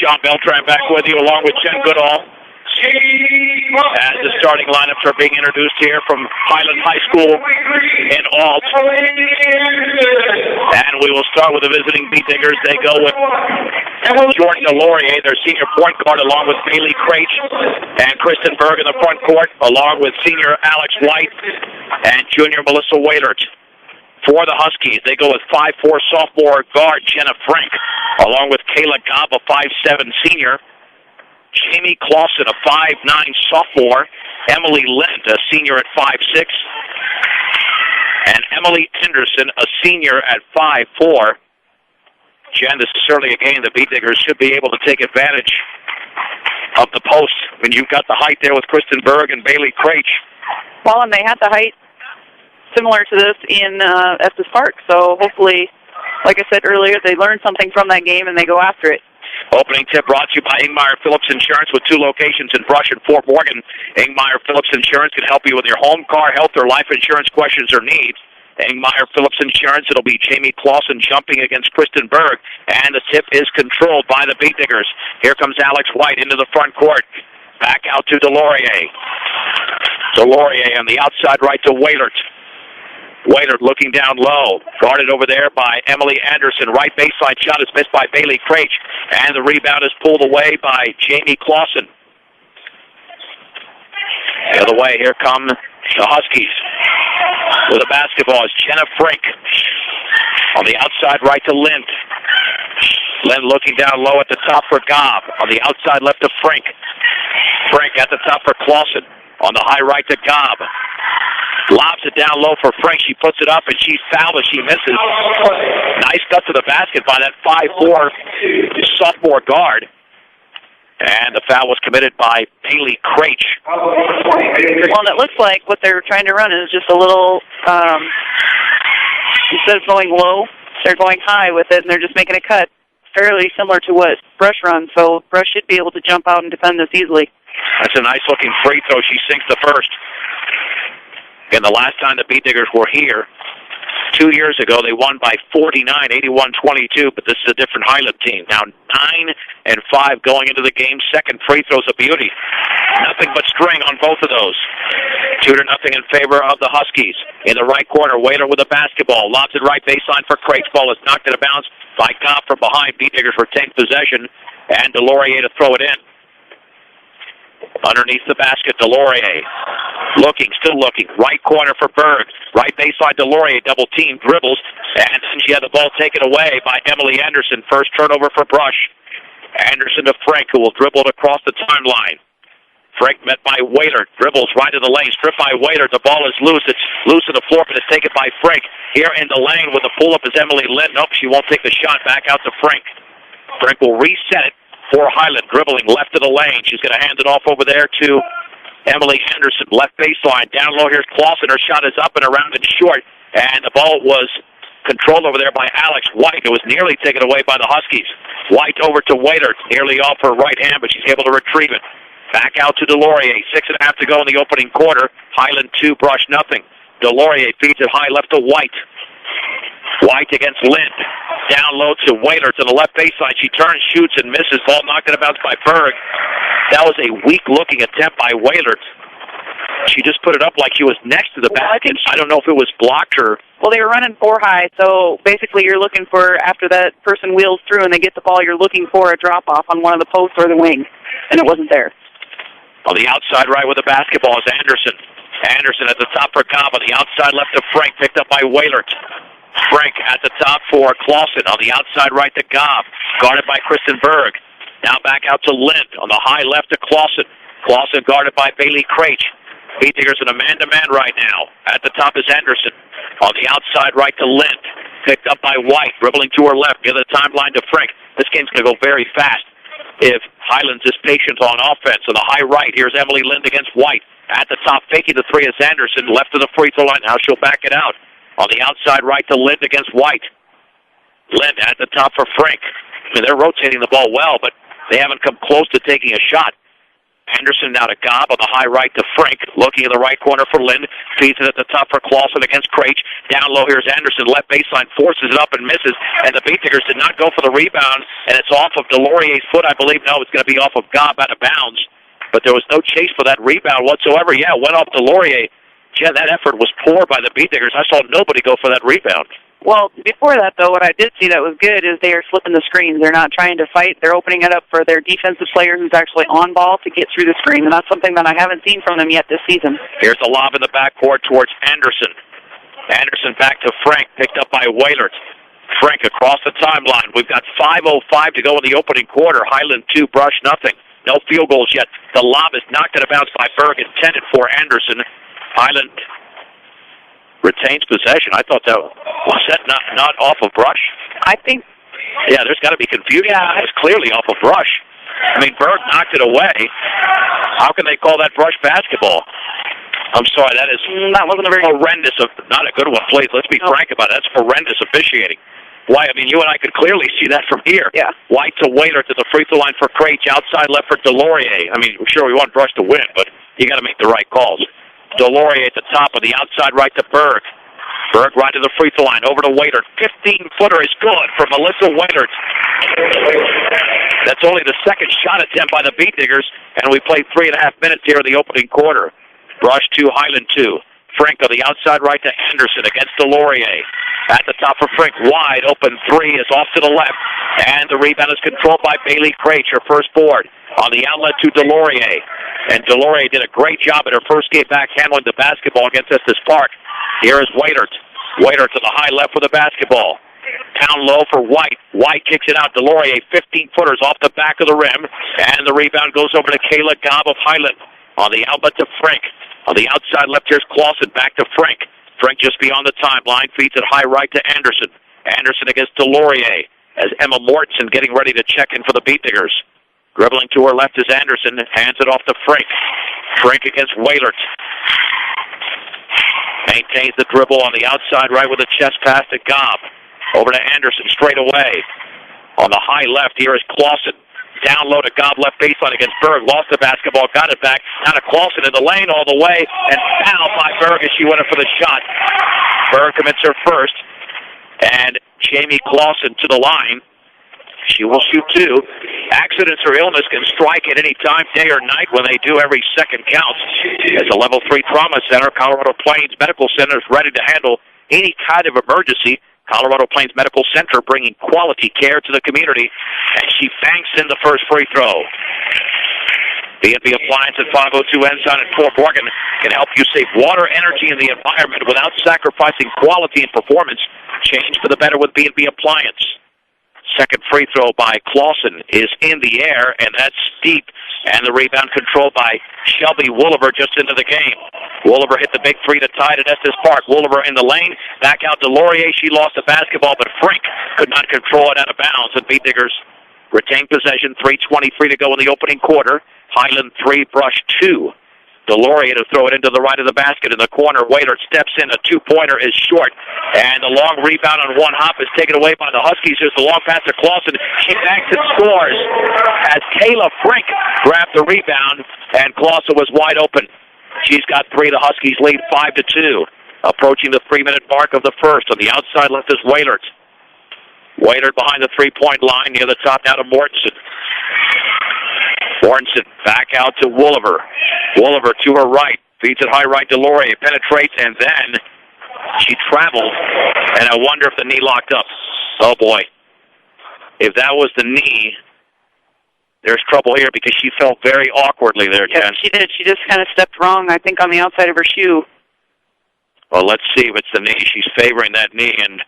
Sean Beltran back with you, along with Jen Goodall. As the starting lineups are being introduced here from Highland High School in Alt. And we will start with the visiting Beat Diggers. They go with Jordan Delorier, their senior point guard, along with Bailey Craich and Kristen Berg in the front court, along with senior Alex White and junior Melissa Wailert. For the Huskies, they go with 5'4" sophomore guard Jenna Frank, along with Kayla Gobb, a 5'7" senior. Jamie Clausen, a 5'9" sophomore. Emily Lind, a senior at 5'6". And Emily Anderson, a senior at 5'4". Jen, this is certainly a game the Beat Diggers should be able to take advantage of the post. I mean, you've got the height there with Kristen Berg and Bailey Craich. Well, and they had the height similar to this in Estes Park, so hopefully, like I said earlier, they learned something from that game and they go after it. Opening tip brought to you by Ingmeyer Phillips Insurance with 2 locations in Brush and Fort Morgan. Ingmeyer Phillips Insurance can help you with your home, car, health, or life insurance questions or needs. Ingmeyer Phillips Insurance, it'll be Jamie Clausen jumping against Kristen Berg, and the tip is controlled by the Beat Diggers. Here comes Alex White into the front court. Back out to Delorier. Delorier on the outside right to Wailert. Wailert looking down low. Guarded over there by Emily Anderson. Right baseline shot is missed by Bailey Craich. And the rebound is pulled away by Jamie Clausen. The other way, here come the Huskies. With a basketball is Jenna Frank. On the outside right to Lind. Lind looking down low at the top for Gobb. On the outside left to Frank. Frank at the top for Clausen. On the high right to Gobb. Lobs it down low for Frank. She puts it up, and she's fouled as she misses. Nice cut to the basket by that 5'4" sophomore guard. And the foul was committed by Bailey Craich. Well, it looks like what they're trying to run is just a little, instead of going low, they're going high with it, and they're just making a cut fairly similar to what Brush runs. So Brush should be able to jump out and defend this easily. That's a nice-looking free throw. She sinks the first. And the last time the Beat Diggers were here, 2 years ago, they won by 49, 81-22, but this is a different Highland team. Now 9-5 going into the game. Second free throw's a beauty. Nothing but string on both of those. 2-0 in favor of the Huskies. In the right corner, Wailert with a basketball. Lobs it right baseline for Craig's ball. It's knocked out of bounds by Gobb from behind. Beat Diggers retain possession, and Delorier to throw it in. Underneath the basket, Delorier. Still looking. Right corner for Berg. Right baseline, Delorier. Double team, dribbles. And then she had the ball taken away by Emily Anderson. First turnover for Brush. Anderson to Frank, who will dribble it across the timeline. Frank met by Wailert. Dribbles right to the lane. Stripped by Wailert. The ball is loose. It's loose on the floor, but it's taken by Frank. Here in the lane with the pull-up is Emily Lind. Nope, she won't take the shot. Back out to Frank. Frank will reset it for Highland, dribbling left of the lane. She's going to hand it off over there to Emily Henderson. Left baseline. Down low, here's Clausen. Her shot is up and around and short. And the ball was controlled over there by Alex White. It was nearly taken away by the Huskies. White over to Wailert. Nearly off her right hand, but she's able to retrieve it. Back out to Delorier. 6.5 to go in the opening quarter. Highland 2, Brush nothing. Delorier feeds it high left to White. White against Lind. Down low to Wailert to the left baseline. She turns, shoots, and misses. Ball knocked out of bounds by Berg. That was a weak-looking attempt by Wailert. She just put it up like she was next to the basket. I don't know if it was blocked or... Well, they were running 4 high, so basically you're looking for, after that person wheels through and they get the ball, you're looking for a drop-off on one of the posts or the wing, and it wasn't there. On the outside right with the basketball is Anderson. Anderson at the top for Gobb. On the outside left to Frank, picked up by Wailert. Frank at the top for Clausen. On the outside right to Gobb. Guarded by Kristen Berg. Now back out to Lind. On the high left to Clausen. Clausen guarded by Bailey Craich. Beat Diggers in a man-to-man right now. At the top is Anderson. On the outside right to Lind. Picked up by White. Dribbling to her left. Give the timeline to Frank. This game's going to go very fast if Highlands is patient on offense. On the high right, here's Emily Lind against White. At the top, faking the three is Anderson. Left of the free throw line. Now she'll back it out. On the outside right to Lind against White. Lind at the top for Frank. I mean, they're rotating the ball well, but they haven't come close to taking a shot. Anderson now to Gobb on the high right to Frank. Looking in the right corner for Lind. Feeds it at the top for Clausen against Craich. Down low, here's Anderson. Left baseline, forces it up and misses. And the Beatnickers did not go for the rebound. And it's off of Delorier's foot, I believe. No, it's going to be off of Gobb out of bounds. But there was no chase for that rebound whatsoever. Yeah, it went off Delorier. Yeah, that effort was poor by the Beatnickers. I saw nobody go for that rebound. Well, before that, though, what I did see that was good is they are flipping the screens. They're not trying to fight. They're opening it up for their defensive player who's actually on ball to get through the screen, and that's something that I haven't seen from them yet this season. Here's a lob in the backcourt towards Anderson. Anderson back to Frank, picked up by Wailert. Frank across the timeline. We've got 5:05 to go in the opening quarter. Highland 2, Brush nothing. No field goals yet. The lob is knocked out of bounds by Berg, intended for Anderson. Highland retains possession. I thought that was that not off of Brush. I think. Yeah, there's got to be confusion. Yeah, it was clearly off of Brush. I mean, Berg knocked it away. How can they call that Brush basketball? I'm sorry, that is that wasn't a very horrendous. Not a good one, please. Let's be frank about it. That's horrendous officiating. Why? I mean, you and I could clearly see that from here. Yeah. White to Wailert to the free throw line for Craich. Outside left for Delorier. I mean, sure, we want Brush to win, but you got to make the right calls. Delorier at the top of the outside right to Berg. Berg right to the free throw line. Over to Wailert. 15-footer is good for Melissa Wailert. That's only the second shot attempt by the Beatnickers, and we played 3.5 minutes here in the opening quarter. Brush 2, Highland 2. Frank on the outside right to Anderson against Delorier. At the top for Frank, wide open 3 is off to the left, and the rebound is controlled by Bailey Craich, her first board. On the outlet to Delorier. And Delorier did a great job in her first game back handling the basketball against Estes Park. Here is Wailert. Wailert to the high left with the basketball. Down low for White. White kicks it out. Delorier, 15-footers off the back of the rim. And the rebound goes over to Kayla Gobb of Highland. On the outlet to Frank. On the outside left, here's Clausen. Back to Frank. Frank just beyond the timeline. Feeds it high right to Anderson. Anderson against Delorier. As Emma Mortensen getting ready to check in for the Beatnickers. Dribbling to her left is Anderson. Hands it off to Frank. Frank against Wailert. Maintains the dribble on the outside right with a chest pass to Gobb. Over to Anderson straight away. On the high left, here is Clausen. Down low to Gobb, left baseline against Berg. Lost the basketball, got it back. Now to Clausen in the lane all the way. And fouled by Berg as she went in for the shot. Berg commits her first. And Jamie Clausen to the line. She will shoot 2. Accidents or illness can strike at any time, day or night, when they do. Every second counts. As a Level 3 Trauma Center, Colorado Plains Medical Center is ready to handle any kind of emergency. Colorado Plains Medical Center bringing quality care to the community. And she banks in the first free throw. B&B Appliance at 502 Ensign and Fort Morgan can help you save water, energy, and the environment without sacrificing quality and performance. Change for the better with B&B Appliance. Second free throw by Clausen is in the air, and that's deep. And the rebound controlled by Shelby Wooliver just into the game. Wooliver hit the big 3 to tie it at Estes Park. Wooliver in the lane. Back out to Laurier. She lost the basketball, but Frank could not control it out of bounds. And Beatnickers retain possession. 3:23 to go in the opening quarter. Highland 3, Brush 2. Delorier to throw it into the right of the basket in the corner. Wailert steps in. A 2-pointer is short. And the long rebound on one hop is taken away by the Huskies. There's the long pass to Clausen. She backs and scores as Kayla Frank grabbed the rebound, and Clausen was wide open. She's got 3. The Huskies lead 5-2. Approaching the 3-minute mark of the first. On the outside left is Wailert. Wailert behind the 3-point line near the top now to Mortensen. Mortensen back out to Wooliver. Wooliver to her right. Feeds it high right to Laurier. Penetrates, and then she traveled. And I wonder if the knee locked up. Oh, boy. If that was the knee, there's trouble here because she fell very awkwardly there, Jen. Yeah, she did. She just kind of stepped wrong, I think, on the outside of her shoe. Well, let's see if it's the knee. She's favoring that knee, and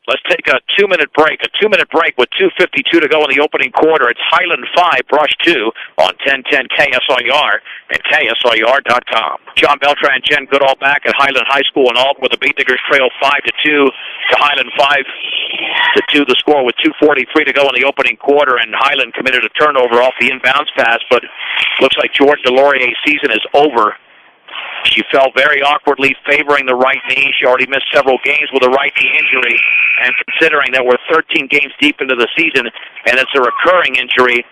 let's take a 2-minute break. A 2-minute break with 2:52 to go in the opening quarter. It's Highland 5, Brush 2 on 1010 KSIR and KSIR.com. John Beltran, Jen Goodall back at Highland High School in Alton, where the Beatnickers trail 5-2 to Highland 5-2. The score with 2:43 to go in the opening quarter, and Highland committed a turnover off the inbounds pass, but looks like George Delorier's season is over. She fell very awkwardly, favoring the right knee. She already missed several games with a right knee injury. And considering that we're 13 games deep into the season and it's a recurring injury,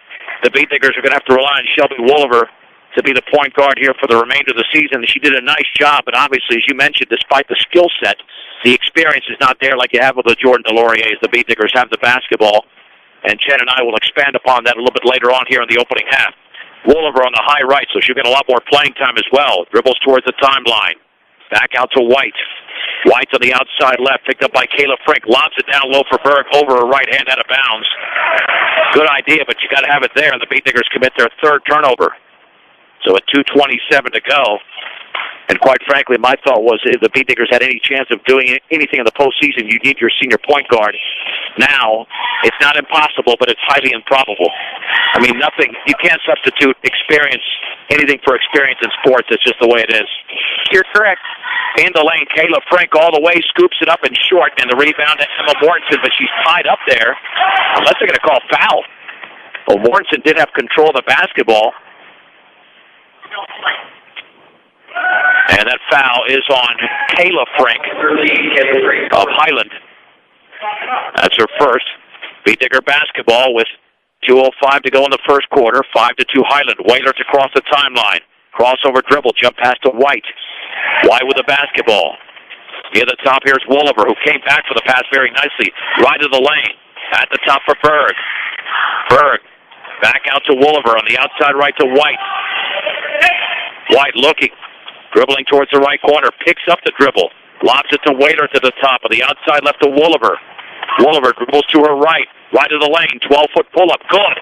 the Beat Diggers are going to have to rely on Shelby Wooliver to be the point guard here for the remainder of the season. She did a nice job, but obviously, as you mentioned, despite the skill set, the experience is not there like you have with the Jordan Deloriers. The Beat Diggers have the basketball, and Jen and I will expand upon that a little bit later on here in the opening half. Wooliver on the high right, so she'll get a lot more playing time as well. Dribbles towards the timeline. Back out to White. White on the outside left, picked up by Kayla Frink. Lobs it down low for Berg, over her right hand out of bounds. Good idea, but you got to have it there, and the Beat Diggers commit their third turnover. So at 2:27 to go, and quite frankly, my thought was if the Beat Diggers had any chance of doing anything in the postseason, you need your senior point guard. Now, it's not impossible, but it's highly improbable. I mean, nothing, you can't substitute experience, anything for experience in sports. It's just the way it is. You're correct. In the lane, Kayla Frank all the way, scoops it up in short, and the rebound to Emma Mortensen, but she's tied up there, unless they're going to call foul. Well, Mortensen did have control of the basketball. And that foul is on Kayla Frank of Highland. That's her first. Beat Digger basketball with 2:05 to go in the first quarter. 5-2 Highland. Wailert across the timeline. Crossover dribble. Jump pass to White. White with the basketball. Near the top here's Wooliver, who came back for the pass very nicely. Right to the lane. At the top for Berg. Berg. Back out to Wooliver on the outside right to White. White looking. Dribbling towards the right corner. Picks up the dribble. Lobs it to Waiter to the top. On the outside left to Wooliver. Wooliver dribbles to her right. Right of the lane. 12-foot pull-up. Good.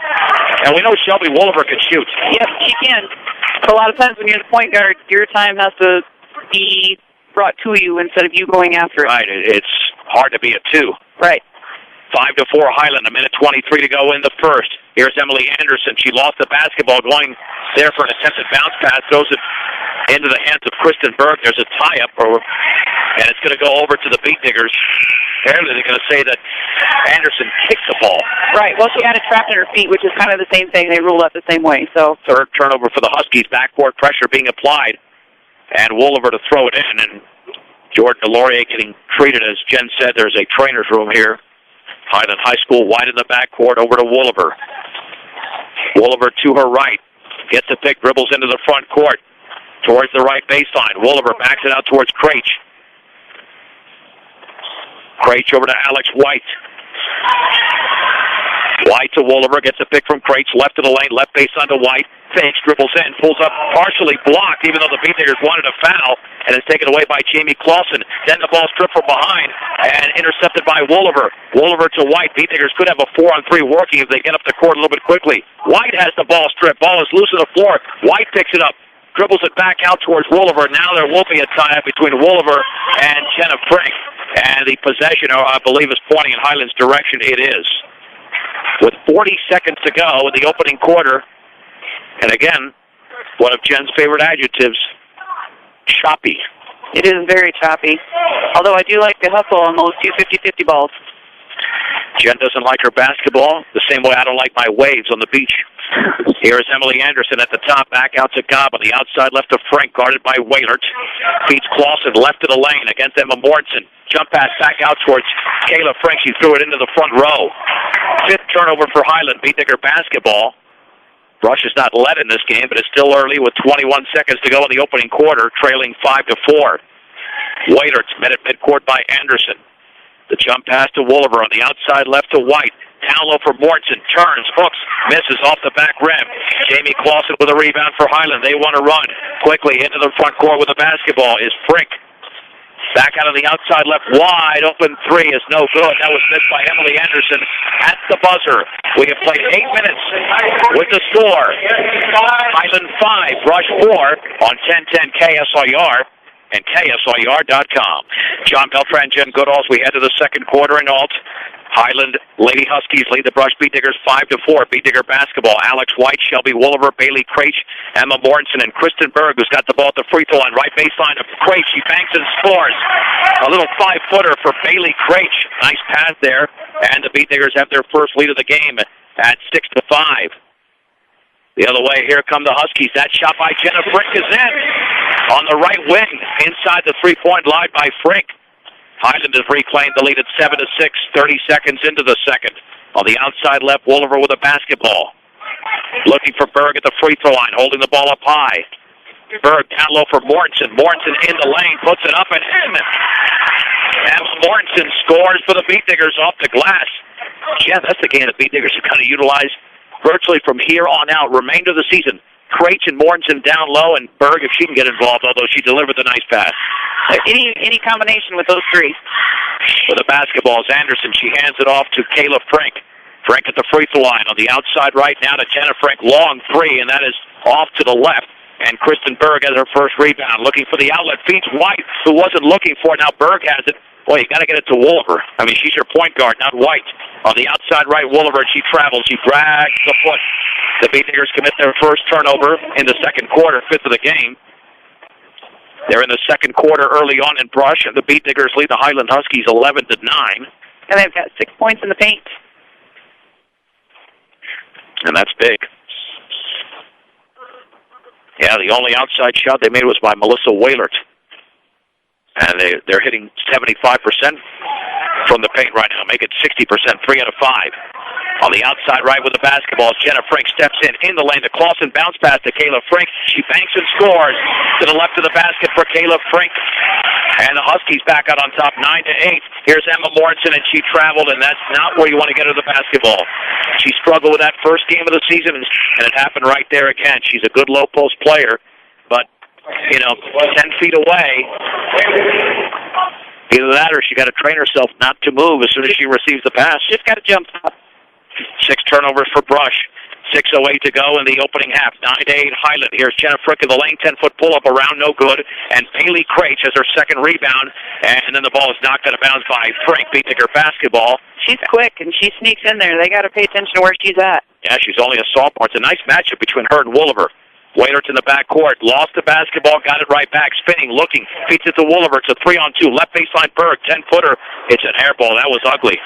And we know Shelby Wooliver can shoot. Yes, she can. A lot of times when you're the point guard, your time has to be brought to you instead of you going after it. Right. It's hard to be a two. Right. 5-4 Highland. 1:23 to go in the first. Here's Emily Anderson. She lost the basketball going there for an attempted bounce pass. Throws it into the hands of Kristen Berg. There's a tie-up, and it's going to go over to the Beat Diggers. Apparently they're going to say that Anderson kicked the ball. Right. Well, she had it trapped in her feet, which is kind of the same thing. They ruled out the same way. So third turnover for the Huskies. Backcourt pressure being applied. And Wooliver to throw it in. And Jordan Delorier getting treated, as Jen said, there's a trainer's room here. Highland High School wide in the backcourt over to Wooliver. Wooliver to her right. Gets a pick, dribbles into the front court. Towards the right baseline. Wooliver backs it out towards Craich. Craich over to Alex White. White to Wooliver, gets a pick from Craich, left of the lane, left baseline to White. Fakes, dribbles in, pulls up, partially blocked, even though the Beat Diggers wanted a foul, and it's taken away by Jamie Clausen. Then the ball stripped from behind and intercepted by Wooliver. Wooliver to White. Beat Diggers could have a 4-on-3 working if they get up the court a little bit quickly. White has the ball stripped. Ball is loose on the floor. White picks it up. Dribbles it back out towards Wooliver. Now there will be a tie-up between Wooliver and Jenna Frank. And the possession, I believe, is pointing in Highland's direction. It is. With 40 seconds to go in the opening quarter. And again, one of Jen's favorite adjectives, choppy. it is very choppy. Although I do like the hustle on those two 50-50 balls. Jen doesn't like her basketball the same way I don't like my waves on the beach. Here is Emily Anderson at the top, back out to Cobb on the outside left of Frank, guarded by Wailert. Feeds Clausen left of the lane against Emma Mortensen. Jump pass back out towards Kayla Frank. She threw it into the front row. Fifth turnover for Highland. Beat Digger basketball. Rush is not led in this game, but it's still early with 21 seconds to go in the opening quarter, trailing 5-4. Wailert met at midcourt by Anderson. The jump pass to Wooliver on the outside left to White. Down low for Mortensen. Turns, hooks, misses off the back rim. Jamie Clausen with a rebound for Highland. They want to run quickly into the front court with the basketball is Frink. Back out on the outside left, wide open three is no good. That was missed by Emily Anderson at the buzzer. We have played 8 minutes with the score. Highland 5, Rush 4 on 1010 KSIR and KSIR.com. John Beltran, Jen Goodall, we head to the second quarter in Alt. Highland Lady Huskies lead the Brush Beat Diggers 5-4. Beat Digger basketball. Alex White, Shelby Wooliver, Bailey Craich, Emma Mortensen, and Kristen Berg, who's got the ball at the free throw line. Right baseline of Craich. She banks and scores. A little 5-footer for Bailey Craich. Nice pass there. And the Beat Diggers have their first lead of the game at 6-5. The other way, here come the Huskies. That shot by Jenna Frink is in. On the right wing, inside the three-point line by Frink. Highland has reclaimed the lead at 7-6, 30 seconds into the second. On the outside left, Wooliver with a basketball. looking for Berg at the free throw line, holding the ball up high. Berg down low for Mortensen. Mortensen in the lane, puts it up and in. And Mortensen scores for the Beat Diggers off the glass. Yeah, that's the game the Beat Diggers are going to utilize virtually from here on out, remainder of the season. Craich and Mortensen down low, and Berg, if she can get involved, although she delivered the nice pass. Any combination with those three. With the basketball is Anderson. She hands it off to Kayla Frank. Frank at the free throw line on the outside right now to Jenna Frank. Long three, and that is off to the left. And Kristen Berg has her first rebound, looking for the outlet. Feeds White, who wasn't looking for it. Now Berg has it. Boy, you got to get it to Wolliver. I mean, she's your point guard, not White. On the outside right, Wolliver, she travels. She drags the foot. The Beat Diggers commit their first turnover in the second quarter, fifth of the game. They're in the second quarter early on in Brush, and the Beat Diggers lead the Highland Huskies 11-9. And they've got 6 points in the paint. And that's big. Yeah, the only outside shot they made was by Melissa Waylert. And they're hitting 75% from the paint right now, make it 60%, 3 out of 5. On the outside right with the basketball, Jenna Frank steps in the lane. The Clausen bounce pass to Kayla Frank. She banks and scores to the left of the basket for Kayla Frank. And the Huskies back out on top, 9-8. Here's Emma Mortensen, and she traveled, and that's not where you want to get her the basketball. She struggled with that first game of the season, and it happened right there again. She's a good low-post player, but, 10 feet away, either that or she got to train herself not to move as soon as she receives the pass. Just got to jump up. 6 turnovers for Brush. 6:08 to go in the opening half. 9-8 Highland. Here's Jenna Frick in the lane. 10-foot pull-up around, no good. And Bailey Craich has her second rebound. And then the ball is knocked out of bounds by Frank. Beat Digger basketball. She's quick, and she sneaks in there. They got to pay attention to where she's at. Yeah, she's only a sophomore. It's a nice matchup between her and Wolliver. Waylert in the backcourt. Lost the basketball. Got it right back. Spinning. Looking. Feeds it to Wolliver. It's a 3-on-2. Left baseline Berg. 10-footer. It's an air ball. That was ugly.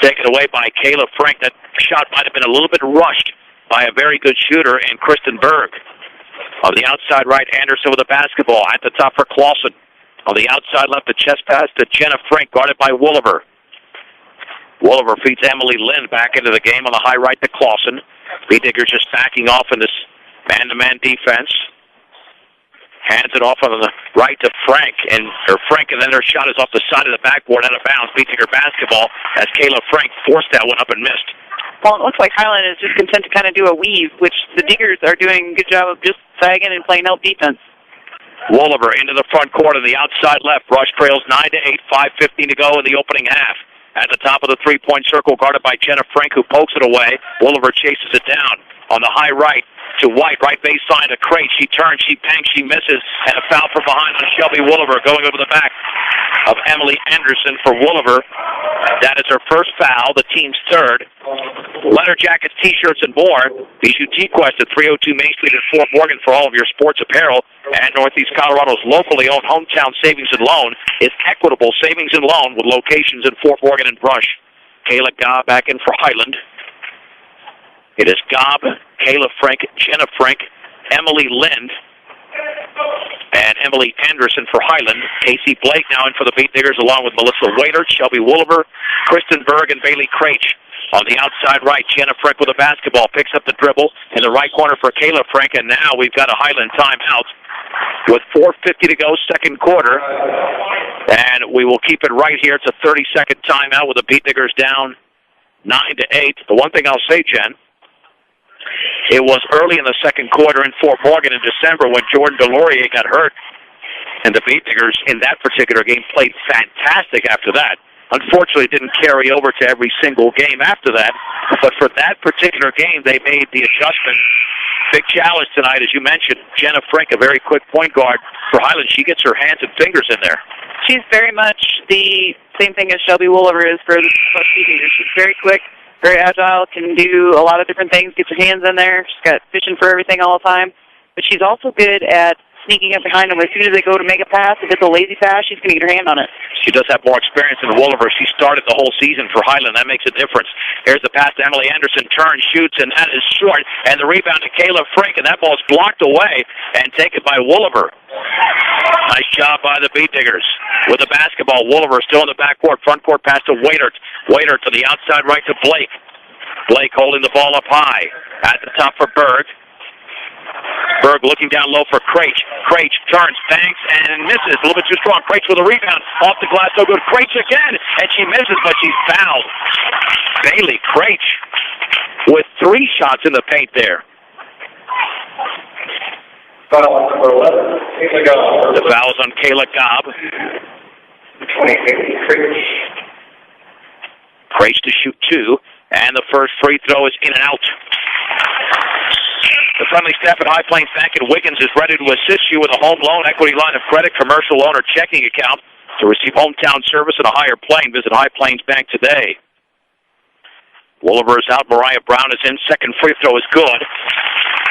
Taken away by Kayla Frank. That shot might have been a little bit rushed by a very good shooter in Kristen Berg. On the outside right, Anderson with the basketball. At the top for Clausen. On the outside left, the chest pass to Jenna Frank, guarded by Wolliver. Wolliver feeds Emily Lynn back into the game on the high right to Clausen. Beediger just backing off in this man-to-man defense. Hands it off on the right to Frank, and then her shot is off the side of the backboard out of bounds. Beediger basketball as Kayla Frank forced that one up and missed. Well, it looks like Highland is just content to kind of do a weave, which the Diggers are doing a good job of just sagging and playing help defense. Wolliver into the front court on the outside left. Rush trails 9-8, 5:15 to go in the opening half. At the top of the three-point circle, guarded by Jenna Frank, who pokes it away. Wolliver chases it down on the high right to White, right baseline to Craich. She turns, she banks, she misses, and a foul from behind on Shelby Wolliver, going over the back of Emily Anderson for Wolliver. That is her first foul, the team's third. Letter jackets, T-shirts, and more. Visit T-Quest at 302 Main Street in Fort Morgan for all of your sports apparel. And Northeast Colorado's locally owned hometown savings and loan is Equitable Savings and Loan with locations in Fort Morgan and Brush. Kayla Gobb back in for Highland. It is Gobb, Kayla Frank, Jenna Frank, Emily Lind, and Emily Anderson for Highland. Casey Blake now in for the Beat Diggers, along with Melissa Waiter, Shelby Wolliver, Kristen Berg, and Bailey Craich. On the outside right, Jenna Frank with the basketball, picks up the dribble in the right corner for Kayla Frank, and now we've got a Highland timeout with 4:50 to go, second quarter. And we will keep it right here. It's a 30-second timeout with the Beat Diggers down 9-8. The one thing I'll say, Jen, it was early in the second quarter in Fort Morgan in December when Jordan Delorier got hurt, and the Beat Diggers in that particular game played fantastic after that. Unfortunately, it didn't carry over to every single game after that, but for that particular game, they made the adjustment. Big challenge tonight, as you mentioned. Jenna Frank, a very quick point guard for Highland. She gets her hands and fingers in there. She's very much the same thing as Shelby Wolliver is for the Beat Diggers. She's very quick, very agile, can do a lot of different things, gets her hands in there. She's got vision for everything all the time. But she's also good at sneaking up behind them. As soon as they go to make a pass, if it's a lazy pass, she's going to get her hand on it. She does have more experience than Wolliver. She started the whole season for Highland. That makes a difference. Here's the pass to Emily Anderson. Turns, shoots, and that is short. And the rebound to Kayla Frank, and that ball is blocked away and taken by Wolliver. Nice job by the Beat Diggers. With the basketball, Wolliver still in the backcourt. Front court pass to Waiter. Waiter to the outside right to Blake. Blake holding the ball up high. At the top for Berg. Berg looking down low for Craich. Craich turns, banks, and misses. A little bit too strong. Craich with a rebound. Off the glass, no good. Craich again, and she misses, but she's fouled. Bailey Craich with 3 shots in the paint there. Foul on number 11, Kayla Gobb. The foul's on Kayla Gobb. 20, Craich. Craich to shoot 2, and the first free throw is in and out. The friendly staff at High Plains Bank in Wiggins is ready to assist you with a home loan, equity line of credit, commercial loan, or checking account. To receive hometown service at a higher plane, visit High Plains Bank today. Woolever is out. Mariah Brown is in. Second free throw is good.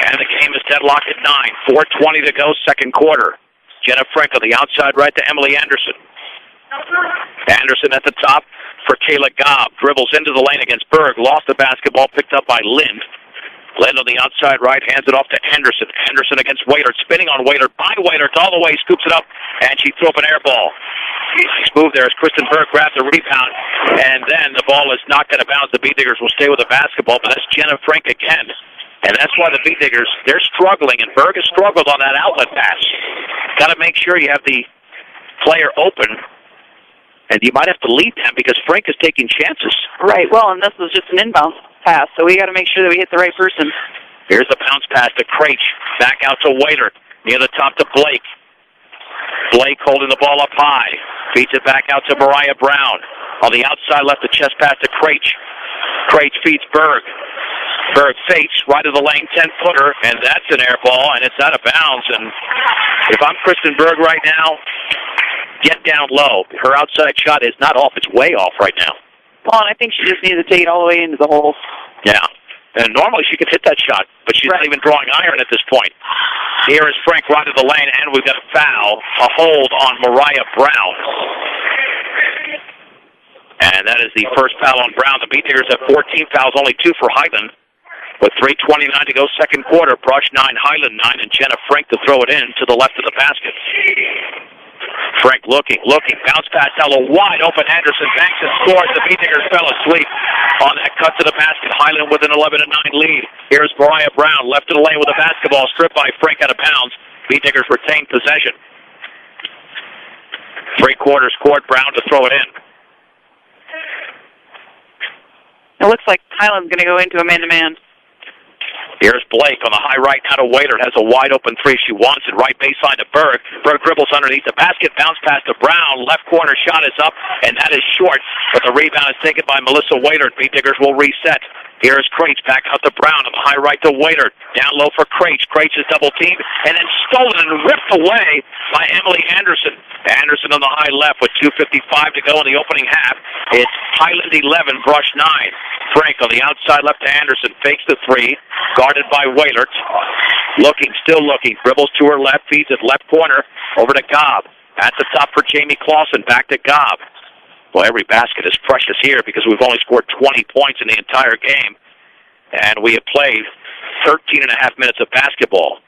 And the game is deadlocked at 9. 4:20 to go, second quarter. Jenna Frank on the outside right to Emily Anderson. Anderson at the top for Kayla Gobb. Dribbles into the lane against Berg. Lost the basketball, picked up by Lind. Lind on the outside right, hands it off to Anderson. Anderson against Waitert, spinning on Waitert, by Waitert, all the way, scoops it up, and she threw up an air ball. Nice move there as Kristen Berg grabs the rebound, and then the ball is knocked out of bounds. The Beat-Diggers will stay with the basketball, but that's Jenna Frank again. And that's why the Beat-Diggers, they're struggling, and Berg has struggled on that outlet pass. Got to make sure you have the player open, and you might have to lead them because Frank is taking chances. Right, well, and this was just an inbound pass, so we got to make sure that we hit the right person. Here's the bounce pass to Craich. Back out to Waitert. Near the top to Blake. Blake holding the ball up high. Feeds it back out to Mariah Brown. On the outside left, the chest pass to Craich. Craich feeds Berg. Berg fakes right of the lane, 10-footer, and that's an air ball, and it's out of bounds. And if I'm Kristen Berg right now, get down low. Her outside shot is not off. It's way off right now. Well, and I think she just needs to take it all the way into the hole. Yeah. And normally she could hit that shot, but she's not even drawing iron at this point. Here is Frank right of the lane, and we've got a foul, a hold on Mariah Brown. And that is the first foul on Brown. The Beat-Diggers have 14 fouls, only 2 for Highland. With 3:29 to go, second quarter. Brush 9, Highland 9, and Jenna Frank to throw it in to the left of the basket. Frank looking, bounce pass down low, wide open. Anderson banks and scores. The Beat-Diggers fell asleep on that cut to the basket. Highland with an 11-9 lead. Here's Mariah Brown, left of the lane with a basketball, stripped by Frank out of bounds. Beat-Diggers retain possession. 3/4 court, Brown to throw it in. It looks like Highland's going to go into a man-to-man. Here's Blake on the high right, now to Waitert, has a wide open 3. She wants it, right baseline to Berg. Berg dribbles underneath the basket, bounce pass to Brown. Left corner shot is up, and that is short. But the rebound is taken by Melissa Waitert. Beat-Diggers will reset. Here's Craich back out to Brown on the high right to Waitert. Down low for Craich. Craich is double teamed, and then stolen and ripped away by Emily Anderson. Anderson on the high left with 2:55 to go in the opening half. It's Highland 11, Brush 9. Frank on the outside left to Anderson. Fakes the 3. Guarded by Waitert. Still looking. Dribbles to her left. Feeds it left corner. Over to Gobb. At the top for Jamie Clausen. Back to Gobb. Well, every basket is precious here because we've only scored 20 points in the entire game. And we have played 13 and a half minutes of basketball.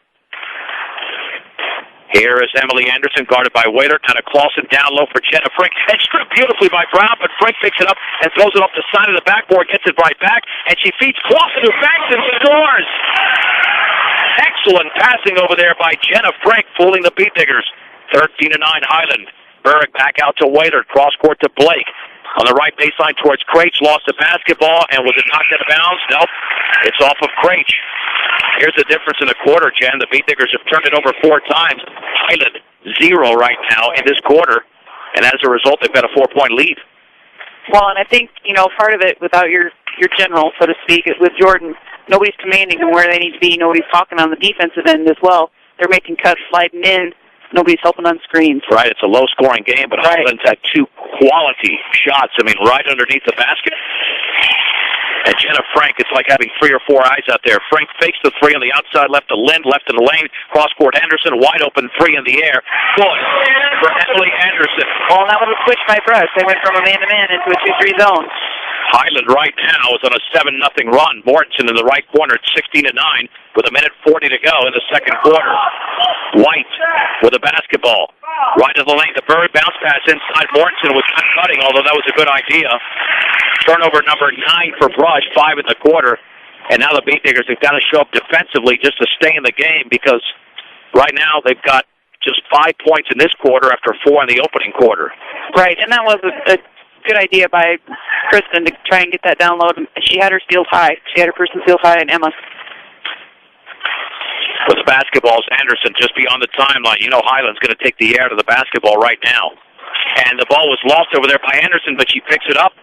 Here is Emily Anderson, guarded by Waitert. Now to Clausen, down low for Jenna Frank. And stripped beautifully by Brown, but Frank picks it up and throws it off the side of the backboard, gets it right back, and she feeds Clausen, who banks and scores. Excellent passing over there by Jenna Frank, fooling the Beat-Diggers. 13-9 Highland. Berg back out to Waitert, cross court to Blake. On the right baseline towards Craich, lost the basketball, and was it knocked out of bounds? Nope, it's off of Craich. Here's the difference in the quarter, Jen. The Beat-Diggers have turned it over 4 times. Highland 0 right now in this quarter, and as a result, they've got a 4-point lead. Well, and I think, part of it, without your general, so to speak, is with Jordan, nobody's commanding them where they need to be. Nobody's talking on the defensive end as well. They're making cuts, sliding in. Nobody's helping on screens. Right, it's a low-scoring game, but Highland's had 2 quality shots, right underneath the basket. And Jenna Frank, it's like having 3 or 4 eyes out there. Frank fakes the 3 on the outside, left to Lind, left in the lane, cross-court Anderson, wide open 3 in the air. Good for Emily Anderson. Well, that was a switch by Brush. They went from a man-to-man into a 2-3 zone. Highland right now is on a 7-0 run. Mortensen in the right corner at 16-9 with 1:40 to go in the second quarter. White with a basketball. Right to the lane. The Bird bounce pass inside. Mortensen was not cutting, although that was a good idea. Turnover number 9 for Brush, 5 in the quarter. And now the Beatniggers have got to show up defensively just to stay in the game, because right now they've got just 5 points in this quarter after 4 in the opening quarter. Right, and that was a good idea by Kristen to try and get that down low. She had her steals high. She had her person steals high, and Emma. With the basketballs, Anderson just beyond the timeline. You know Highland's going to take the air to the basketball right now. And the ball was lost over there by Anderson, but she picks it up.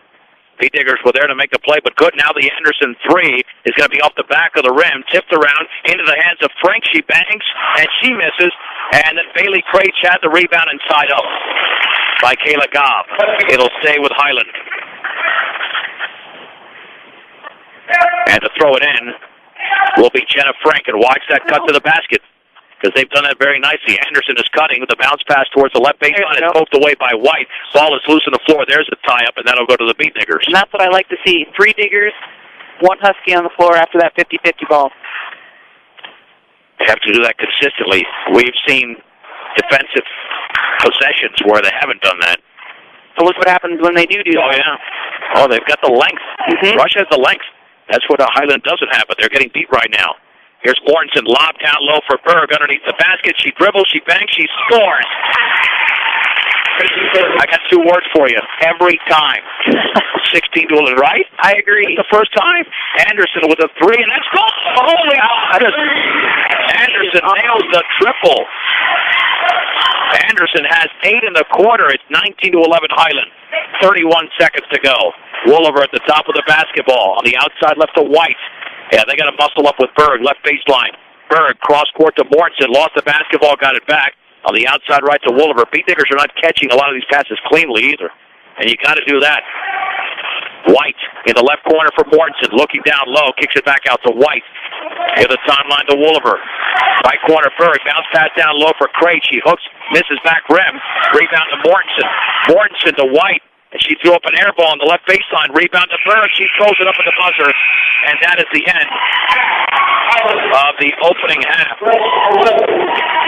Beatniggers were there to make the play, but good. Now the Anderson three is going to be off the back of the rim, tipped around into the hands of Frank. She bangs, and she misses. And then Bailey Craich had the rebound and tied up by Kayla Gobb. It'll stay with Highland. And to throw it in will be Jenna Frank, and watch that cut to the basket, because they've done that very nicely. Anderson is cutting with the bounce pass towards the left baseline. It's poked away by White. Ball is loose on the floor. There's a tie-up, and that'll go to the Beatniggers. And that's what I like to see. 3 Diggers, 1 Husky on the floor after that 50-50 ball. They have to do that consistently. We've seen defensive possessions where they haven't done that. So look what happens when they do that. Oh, yeah. Oh, they've got the length. Mm-hmm. Rush has the length. That's what Highland doesn't have, but they're getting beat right now. Here's Mortensen, lob down low for Berg underneath the basket. She dribbles, she bangs, she scores. I got 2 words for you. Every time. 16 to 11, right? I agree. It's the first time. Anderson with a 3, and that's goal. Holy Anderson nails the triple. Anderson has 8 in the quarter. It's 19 to 11 Highland. 31 seconds to go. Wooliver at the top of the basketball. On the outside left to White. Yeah, they got to muscle up with Berg, left baseline. Berg, cross-court to Mortensen, lost the basketball, got it back. On the outside right to Wooliver. Beatniggers are not catching a lot of these passes cleanly either, and you got to do that. White in the left corner for Mortensen, looking down low, kicks it back out to White. Near the timeline to Wooliver. Right corner, Berg, bounce pass down low for Craig. She hooks, misses back rim. Rebound to Mortensen. Mortensen to White. And she threw up an air ball on the left baseline. Rebound to Berg. She throws it up at the buzzer. And that is the end of the opening half.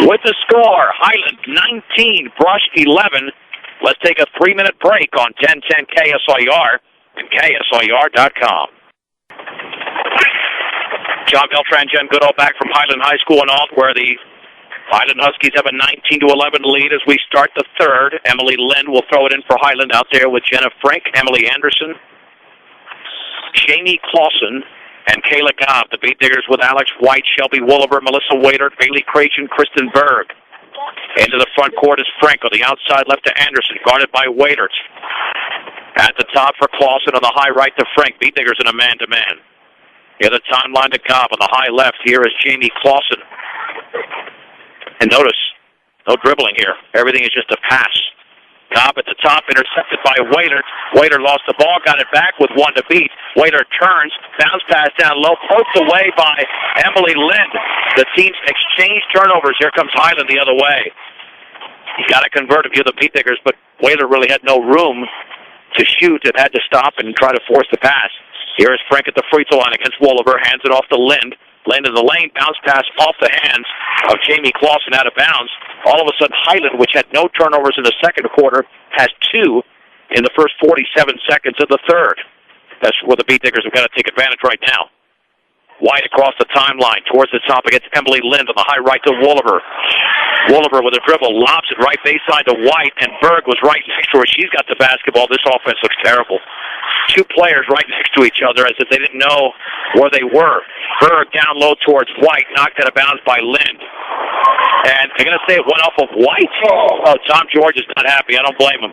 With the score, Highland 19, Brush 11. Let's take a 3-minute break on 1010 KSIR and KSIR.com. John Beltran, Jen Goodall back from Highland High School in Alt, where the Highland Huskies have a 19 to 11 lead as we start the third. Emily Lind will throw it in for Highland out there with Jenna Frank, Emily Anderson, Jamie Clausen, and Kayla Gobb. The Beatniggers with Alex White, Shelby Wooliver, Melissa Waitert, Bailey Craich, and Kristen Berg. Into the front court is Frank on the outside left to Anderson, guarded by Waitert. At the top for Clausen on the high right to Frank. Beatniggers in a man-to-man. Near the timeline to Gobb on the high left. Here is Jamie Clausen. And notice, no dribbling here. Everything is just a pass. Gobb at the top, intercepted by Waitert. Waitert lost the ball, got it back with 1 to beat. Waitert turns, bounce pass down low, poked away by Emily Lind. The teams exchange turnovers. Here comes Highland the other way. You got to convert if you're the Beatniggers, but Waitert really had no room to shoot. It had to stop and try to force the pass. Here is Frank at the free throw line against Wooliver, hands it off to Lind. Lind in the lane, bounce pass off the hands of Jamie Clausen out of bounds. All of a sudden, Highland, which had no turnovers in the second quarter, has 2 in the first 47 seconds of the third. That's where the Beatniggers have got to take advantage right now. White across the timeline, towards the top against Emily Lind on the high right to Wooliver. Wooliver with a dribble, lobs it right baseline to White, and Berg was right next to her. She's got the basketball. This offense looks terrible. 2 players right next to each other as if they didn't know where they were. Berg down low towards White, knocked out of bounds by Lind. And they're going to say it went off of White. Oh, Tom George is not happy. I don't blame him.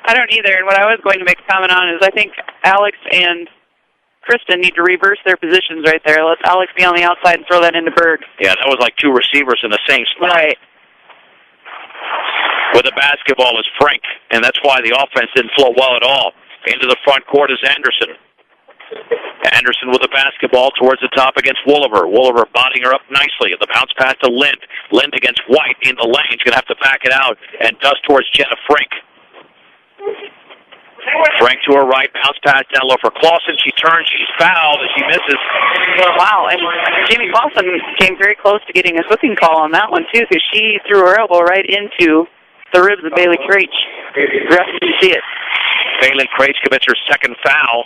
I don't either. And what I was going to make a comment on is I think Alex and Kristen need to reverse their positions right there. Let Alex be on the outside and throw that into Berg. Yeah, that was like 2 receivers in the same spot. Right. With the basketball is Frank, and that's why the offense didn't flow well at all. Into the front court is Anderson. Anderson with the basketball towards the top against Wooliver. Wooliver bodying her up nicely. The bounce pass to Lind. Lind against White in the lane. She's going to have to back it out and dust towards Jenna Frank. Frank to her right, bounce pass down low for Clausen. She turns, she's fouled as she misses. Wow, and Jamie Clausen came very close to getting a hooking call on that one, too, because she threw her elbow right into the ribs of Bailey Craich. The rest didn't see it. Bailey Craich commits her second foul.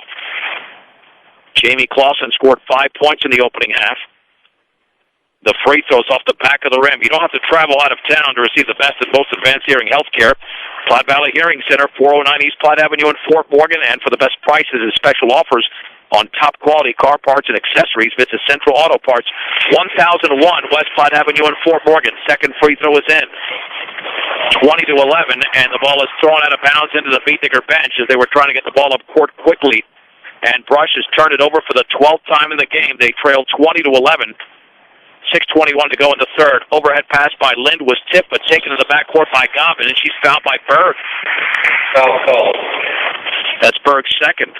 Jamie Clausen scored 5 points in the opening half. The free throws off the back of the rim. You don't have to travel out of town to receive the best and most advanced hearing health care. Platte Valley Hearing Center, 409 East Platte Avenue in Fort Morgan. And for the best prices and special offers on top quality car parts and accessories, visit Central Auto Parts, 1001 West Platte Avenue in Fort Morgan. Second free throw is in. 20-11, and the ball is thrown out of bounds into the Beatniker bench as they were trying to get the ball up court quickly. And Brush has turned it over for the 12th time in the game. They trail 20-11. 6:21 to go in the third. Overhead pass by Lind was tipped, but taken to the backcourt by Gobbin, and she's fouled by Berg. Foul call. That's Berg's second.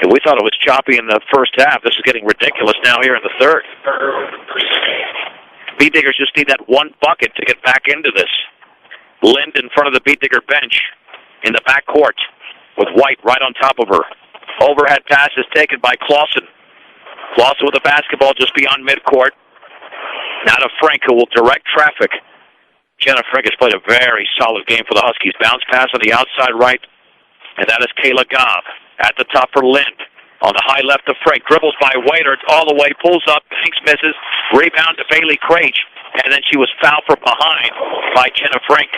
And we thought it was choppy in the first half. This is getting ridiculous now here in the third. Beatnickers just need that one bucket to get back into this. Lind in front of the Beatnicker bench in the backcourt with White right on top of her. Overhead pass is taken by Clausen. Clausen with the basketball just beyond midcourt. Now to Frank, who will direct traffic. Jenna Frank has played a very solid game for the Huskies. Bounce pass on the outside right, and that is Kayla Gobb. At the top for Lind. On the high left of Frank. Dribbles by Waiter all the way, pulls up, Banks misses. Rebound to Bailey Craich, and then she was fouled from behind by Jenna Frank.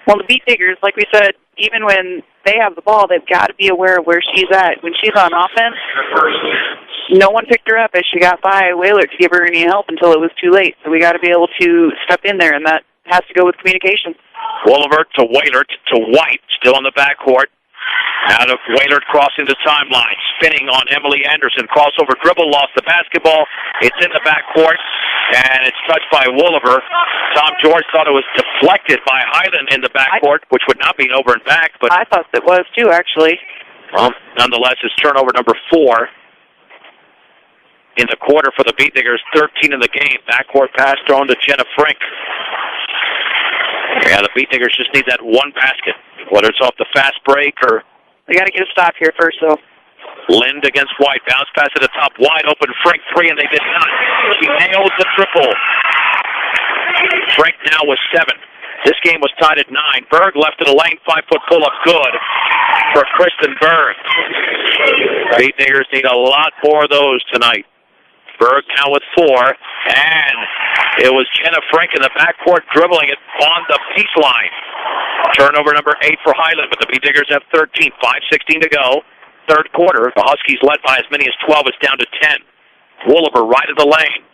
Well, the Beatnickers, like we said, even when they have the ball, they've got to be aware of where she's at. When she's on offense, no one picked her up as she got by Whaler to give her any help until it was too late. So we got to be able to step in there, and that has to go with communication. Wolliver to Whaler to White, still in the backcourt. Now to Whaler crossing the timeline, spinning on Emily Anderson. Crossover dribble, lost the basketball. It's in the backcourt, and it's touched by Wolliver. Tom George thought it was deflected by Highland in the backcourt, which would not be an over and back. But I thought it was too, actually. Well, nonetheless, it's turnover number 4 in the quarter for the Beatnickers. 13 in the game. Backcourt pass thrown to Jenna Frank. Yeah, the Beatnickers just need that one basket, whether it's off the fast break or... They got to get a stop here first, though. Lind against White. Bounce pass at the top. Wide open. Frank 3, and they did not. She nailed the triple. Frank now was 7. This game was tied at 9. Berg left in the lane. 5-foot pull-up. Good for Kristen Berg. Beatnickers need a lot more of those tonight. Berg now with 4, and it was Jenna Frank in the backcourt dribbling it on the baseline. Turnover number 8 for Highland, but the Beatnickers have 13, 5:16 to go. Third quarter, the Huskies led by as many as 12. It's down to 10. Wolliver right of the lane.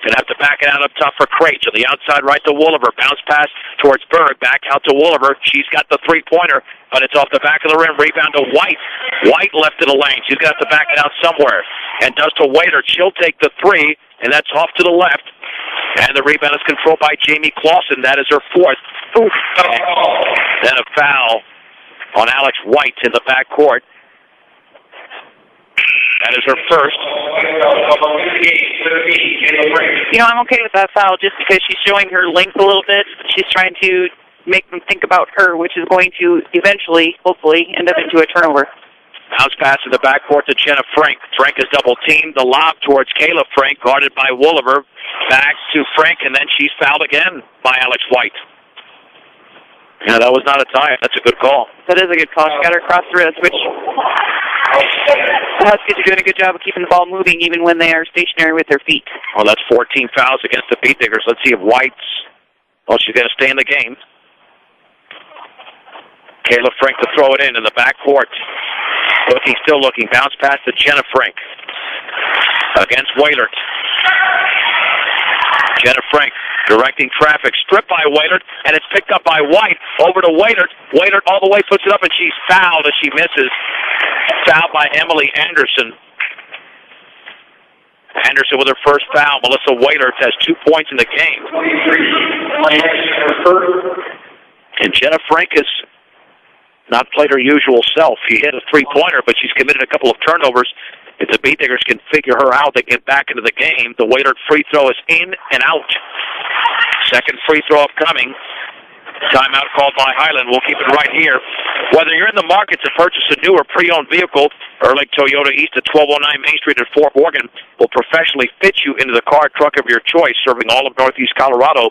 Gonna have to back it out up top for Craich. On the outside right to Wolliver. Bounce pass towards Berg. Back out to Wolliver. She's got the three-pointer, but it's off the back of the rim. Rebound to White. White left of the lane. She's gonna have to back it out somewhere. And does to Waiter. She'll take the 3, and that's off to the left. And the rebound is controlled by Jamie Clausen. That is her 4th. Oof. Then a foul on Alex White in the backcourt. That is her first. You know, I'm okay with that foul just because she's showing her length a little bit. She's trying to make them think about her, which is going to eventually, hopefully, end up into a turnover. Bounce pass in the backcourt to Jenna Frank. Frank is double-teamed. The lob towards Kayla Frank, guarded by Wolliver. Back to Frank, and then she's fouled again by Alex White. Yeah, that was not a tie. That's a good call. That is a good call. She got her across the wrist, which the Huskies are doing a good job of keeping the ball moving even when they are stationary with their feet. Well, that's 14 fouls against the Beatnickers. Let's see if White's... Well, she's going to stay in the game. Kayla Frank to throw it in the backcourt. Looking, still looking. Bounce pass to Jenna Frank. Against Wailert. Jenna Frank directing traffic. Stripped by Wailert, and it's picked up by White. Over to Wailert. Wailert all the way puts it up, and she's fouled as she misses. Fouled by Emily Anderson. Anderson with her first foul. Melissa Wailert has 2 points in the game. And Jenna Frank has not played her usual self. She hit a three-pointer, but she's committed a couple of turnovers. If the Beatnickers can figure her out, they get back into the game. The Wailert free throw is in and out. Second free throw upcoming. Timeout called by Highland. We'll keep it right here. Whether you're in the market to purchase a new or pre-owned vehicle, Ehrlich Toyota East at 1209 Main Street in Fort Morgan will professionally fit you into the car truck of your choice, serving all of Northeast Colorado.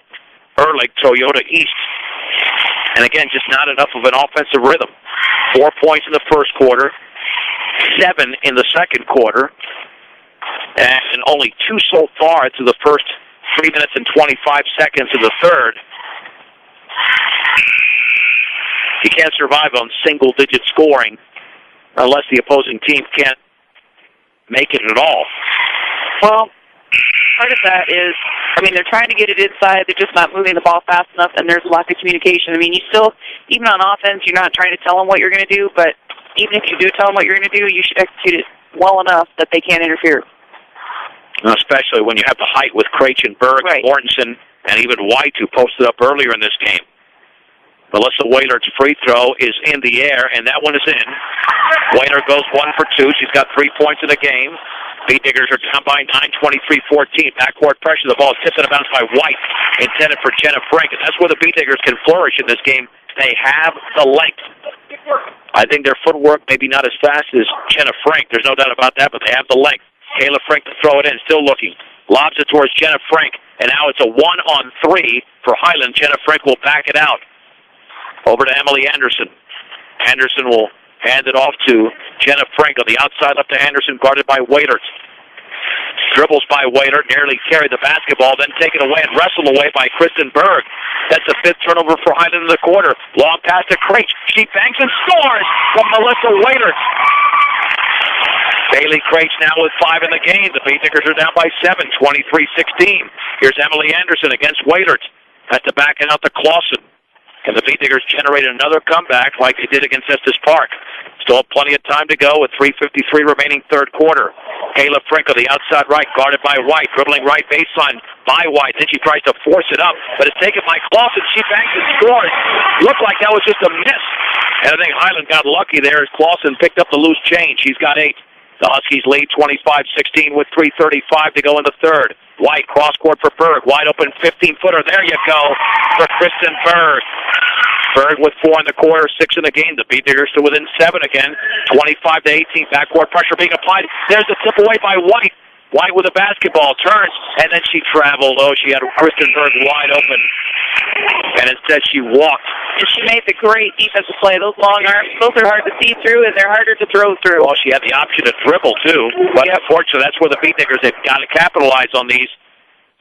Ehrlich Toyota East. And again, just not enough of an offensive rhythm. 4 points in the first quarter, 7 in the second quarter, and only 2 so far through the first 3 minutes and 25 seconds of the third. You can't survive on single-digit scoring unless the opposing team can't make it at all. Well, part of that is, they're trying to get it inside. They're just not moving the ball fast enough, and there's a lack of communication. You still, even on offense, you're not trying to tell them what you're going to do, but even if you do tell them what you're going to do, you should execute it well enough that they can't interfere. Especially when you have the height with Krachenberg, right, Mortensen, and even White, who posted up earlier in this game. Melissa Whaler's free throw is in the air, and that one is in. Whaler goes 1 for 2. She's got 3 points in the game. Beatniggers are down by 9, 23-14. Backcourt pressure. The ball is tipped and bounced by White, intended for Jenna Frank. And that's where the Beatniggers can flourish in this game. They have the length. I think their footwork maybe not as fast as Jenna Frank. There's no doubt about that, but they have the length. Kayla Frank to throw it in, still looking. Lobs it towards Jenna Frank, and now it's a 1-on-3 for Highland. Jenna Frank will back it out. Over to Emily Anderson. Anderson will hand it off to Jenna Frank on the outside, up to Anderson, guarded by Waiters. Dribbles by Waiter, nearly carried the basketball, then taken away and wrestled away by Kristen Berg. That's the 5th turnover for Highland in the quarter. Long pass to Craich. She banks and scores from Melissa Waiter. Bailey Craich now with 5 in the game. The Beatniggers are down by 7, 23-16. Here's Emily Anderson against Waiters. Has to back it out to Clausen. And the Beatniggers generate another comeback like they did against Estes Park. Still plenty of time to go with 3:53 remaining third quarter. Kayla Frank on the outside right, guarded by White, dribbling right baseline by White. Then she tries to force it up, but it's taken by Clausen. She banks and scores. Looked like that was just a miss. And I think Highland got lucky there as Clausen picked up the loose change. She's got 8. The Huskies lead 25-16 with 3:35 to go in the third. White cross-court for Berg. Wide open 15-footer. There you go for Kristen Berg. Berg with 4 in the quarter, 6 in the game. The Beatniggers to within 7 again. 25-18. Backcourt pressure being applied. There's a tip away by White. White with a basketball, turns, and then she traveled. Oh, she had Kristen Berg wide open. And instead she walked. And she made the great defensive play. Those long arms, those are hard to see through, and they're harder to throw through. Well, she had the option to dribble, too. But unfortunately, that's where the Beatniggers have got to capitalize on these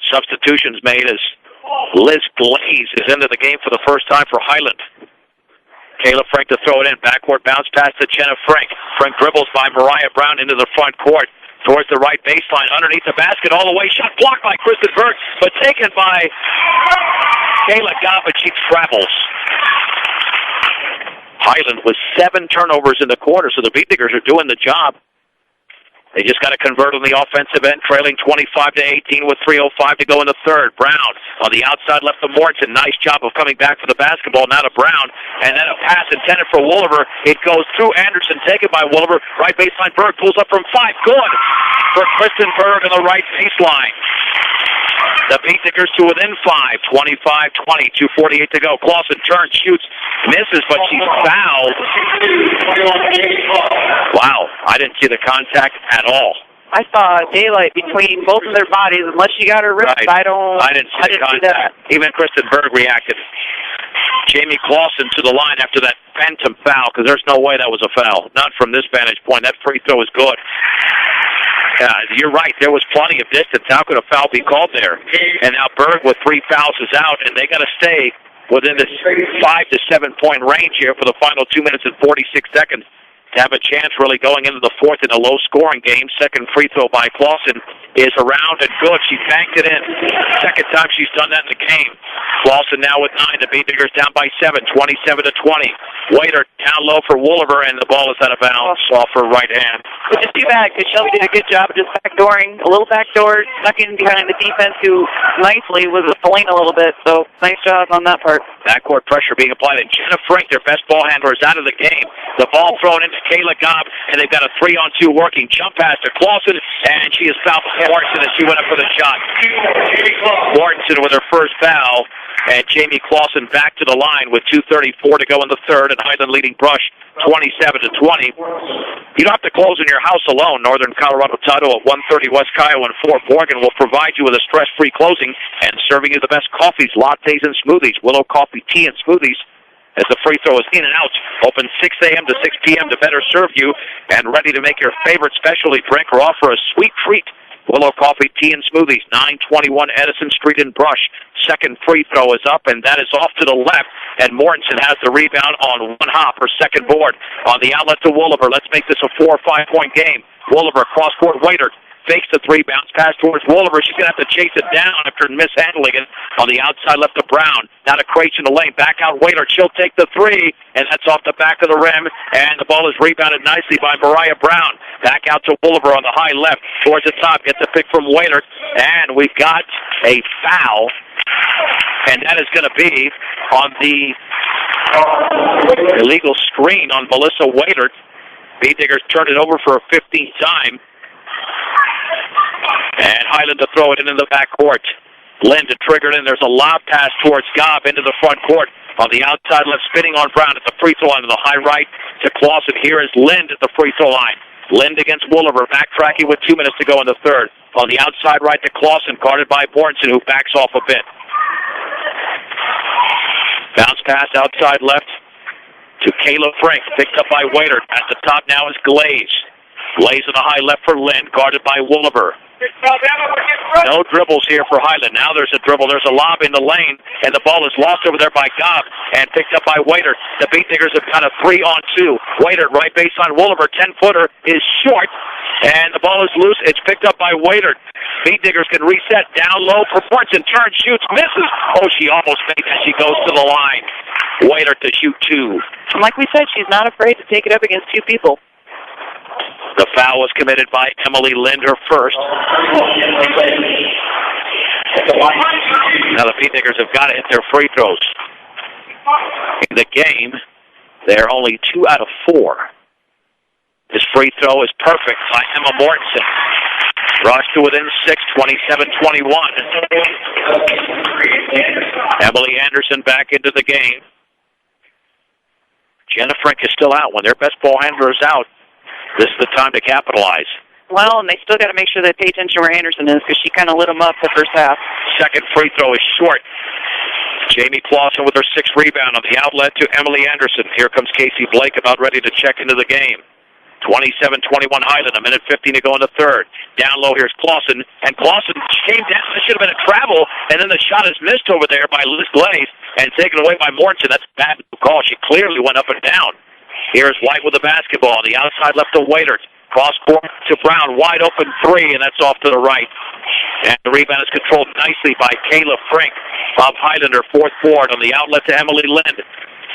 substitutions made as Liz Glaze is into the game for the first time for Highland. Kayla Frank to throw it in. Backcourt bounce pass to Jenna Frank. Frank dribbles by Mariah Brown into the front court. Towards the right baseline, underneath the basket, all the way. Shot blocked by Kristen Berg, but taken by Kayla Gobb, but she travels. Highland with 7 turnovers in the quarter, so the Beatniggers are doing the job. They just got to convert on the offensive end, trailing 25-18 with 3:05 to go in the third. Brown on the outside left to Mortensen. Nice job of coming back for the basketball, now to Brown. And then a pass intended for Wolliver. It goes through Anderson, taken by Wolliver. Right baseline, Berg pulls up from 5. Good for Kristen Berg on the right baseline. The Beatniggers to within 5, 25-20, 2:48 to go. Clausen turns, shoots, misses, but she's fouled. Wow, I didn't see the contact at all. I saw daylight between both of their bodies. Unless she got her wrist, right. I didn't see the contact. Even Kristen Berg reacted. Jamie Clausen to the line after that phantom foul, because there's no way that was a foul. Not from this vantage point. That free throw is good. You're right. There was plenty of distance. How could a foul be called there? And now Berg with 3 fouls is out, and they got to stay within this 5 to 7 point range here for the final 2 minutes and 46 seconds to have a chance really going into the fourth in a low-scoring game. Second free throw by Clausen is around and good. She banked it in. Second time she's done that in the game. Clausen now with 9. The Beatniggers down by 7, 27-20. Waiter down low for Wolliver, and the ball is out of bounds off her right hand. Which is too bad, because Shelby did a good job of just backdooring, a little backdoor, stuck in behind the defense, who nicely was pulling a little bit. So nice job on that part. Backcourt pressure being applied, and Jenna Frank, their best ball handler, is out of the game. The ball thrown into Kayla Gobb, and they've got a 3-on-2 working. Jump pass to Clausen, and she is fouled by Mortensen as she went up for the shot. Mortensen with her first foul, and Jamie Clausen back to the line with 2:34 to go in the third, and Highland leading Brush 27-20. You don't have to close in your house alone. Northern Colorado Title at 130 West Kiowa and Fort Morgan will provide you with a stress-free closing and serving you the best coffees, lattes, and smoothies. Willow Coffee Tea and Smoothies, as the free throw is in and out. Open 6 a.m. to 6 p.m. to better serve you and ready to make your favorite specialty drink or offer a sweet treat. Willow Coffee Tea and Smoothies, 921 Edison Street in Brush. Second free throw is up, and that is off to the left, and Mortensen has the rebound on one hop, her second board. On the outlet to Wolliver, let's make this a 4 or 5 point game. Wolliver, cross-court Waiter, fakes the three, bounce pass towards Wolliver. She's going to have to chase it down after mishandling it. On the outside left to Brown. Now to Craich in the lane. Back out Waiter. She'll take the three, and that's off the back of the rim. And the ball is rebounded nicely by Mariah Brown. Back out to Wolliver on the high left. Towards the top. Gets a pick from Waiter. And we've got a foul. And that is going to be on the illegal screen on Melissa Waiter. B-Diggers turned it over for a 15th time. And Highland to throw it into the backcourt. Lynn to trigger it in. There's a lob pass towards Gobb into the front court. On the outside left, spinning on Brown at the free throw line to the high right to Clausen. Here is Lind at the free throw line. Lind against Wolliver, backtracking with 2 minutes to go in the third. On the outside right to Clausen, guarded by Bornson, who backs off a bit. Bounce pass outside left to Kayla Frank, picked up by Waiter. At the top now is Glaze. Glaze in the high left for Lynn, guarded by Wolliver. No dribbles here for Highland. Now there's a dribble. There's a lob in the lane, and the ball is lost over there by Gobb and picked up by Waiter. The Beatniggers have got a 3-on-2. Waiter, right baseline. Wolliver, 10-footer, is short, and the ball is loose. It's picked up by Waiter. Beatniggers can reset down low for Bornson. Turns, shoots, misses. Oh, she almost makes it. She goes to the line. Waiter to shoot two. And like we said, she's not afraid to take it up against two people. The foul was committed by Emily Lind, her first. Now the Beatniggers have got to hit their free throws. In the game, they're only 2 out of 4. This free throw is perfect by Emma Mortensen. Rush to within 6, 27-21. Emily Anderson back into the game. Jenna Frank is still out. When their best ball handler is out, this is the time to capitalize. Well, and they still got to make sure they pay attention where Anderson is, because she kind of lit them up the first half. Second free throw is short. Jamie Clausen with her 6th rebound on the outlet to Emily Anderson. Here comes Casey Blake, about ready to check into the game. 27-21 Highland, a minute 15 to go in the third. Down low, here's Clausen, and Clausen came down. This should have been a travel, and then the shot is missed over there by Liz Glaze and taken away by Mortensen. That's a bad call. She clearly went up and down. Here's White with the basketball. The outside left to Waiter. Cross court to Brown. Wide open three, and that's off to the right. And the rebound is controlled nicely by Kayla Frank. Bob Highlander, 4th board on the outlet to Emily Lind.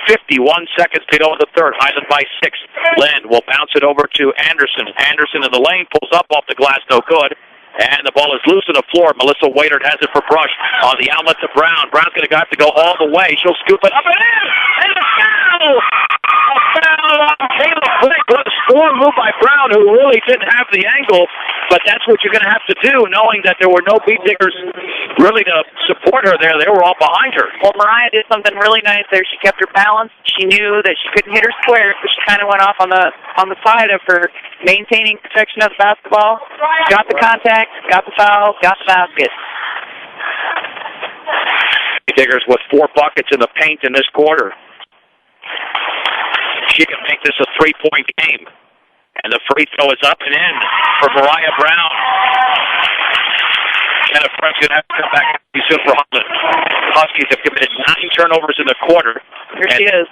51 seconds to go in the third. Highland by 6. Lind will bounce it over to Anderson. Anderson in the lane, pulls up off the glass, no good. And the ball is loose on the floor. Melissa Waiter has it for Brush. On the outlet to Brown. Brown's going to have to go all the way. She'll scoop it up and in! And a foul! A foul on Kayla Frank. What a strong move by Brown, who really didn't have the angle. But that's what you're going to have to do, knowing that there were no Beatniggers really to support her there. They were all behind her. Well, Mariah did something really nice there. She kept her balance. She knew that she couldn't hit her square, so she kind of went off on the side of her maintaining protection of the basketball. Got the contact, got the foul, got the basket. Diggers with 4 buckets in the paint in this quarter. She can make this a 3-point game. And the free throw is up and in for Mariah Brown. Jenna Frank's going to have to come back soon for Highland. Huskies have committed 9 turnovers in the quarter. Here she is.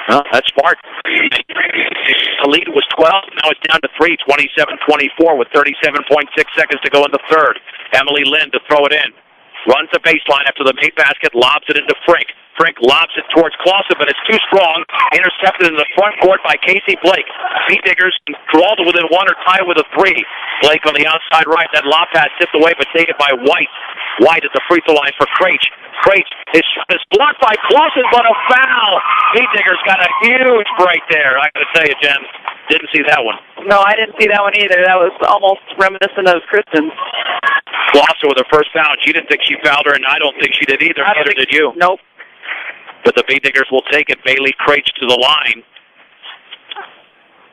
Well, that's smart. The lead was 12. Now it's down to 3, 27-24 with 37.6 seconds to go in the third. Emily Lind to throw it in. Runs the baseline after the made basket, lobs it into Frank. Frank lobs it towards Clausen, but it's too strong. Intercepted in the front court by Casey Blake. Beatniggers crawl to within 1 or tie with a 3. Blake on the outside right. That lob pass tipped away, but taken by White. White at the free throw line for Craich. Craich, his shot is blocked by Clausen, but a foul. Beatniggers got a huge break there, I got to tell you, Jen. Didn't see that one. No, I didn't see that one either. That was almost reminiscent of Kristen's. Glosser with her first foul. She didn't think she fouled her, and I don't think she did either. Neither did you. Nope. But the Beatniggers will take it. Bailey Craich to the line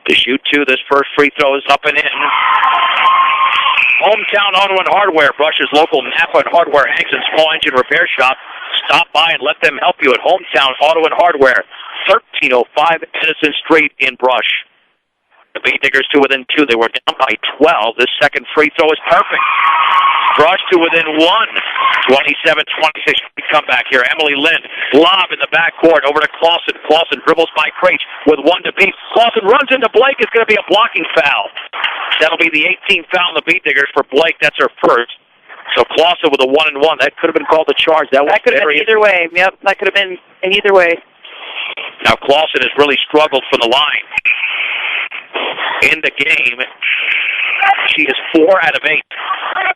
to shoot two. This first free throw is up and in. Hometown Auto and Hardware, Brush's local Napa and Hardware Hanks and Small Engine Repair Shop. Stop by and let them help you at Hometown Auto and Hardware, 1305 Edison Street in Brush. The Beatniggers to within two. They were down by 12. This second free throw is perfect. Brush to within one. 27-26. Comeback here. Emily Lind. Lob in the backcourt over to Clausen. Clausen dribbles by Craich with one to beat. Clausen runs into Blake. It's going to be a blocking foul. That'll be the 18th foul on the Beatniggers for Blake. That's her first. So Clausen with a 1-and-1. That could have been called a charge. That could have been either way. Yep, that could have been in either way. Now Clausen has really struggled from the line. In the game, she is 4 out of 8.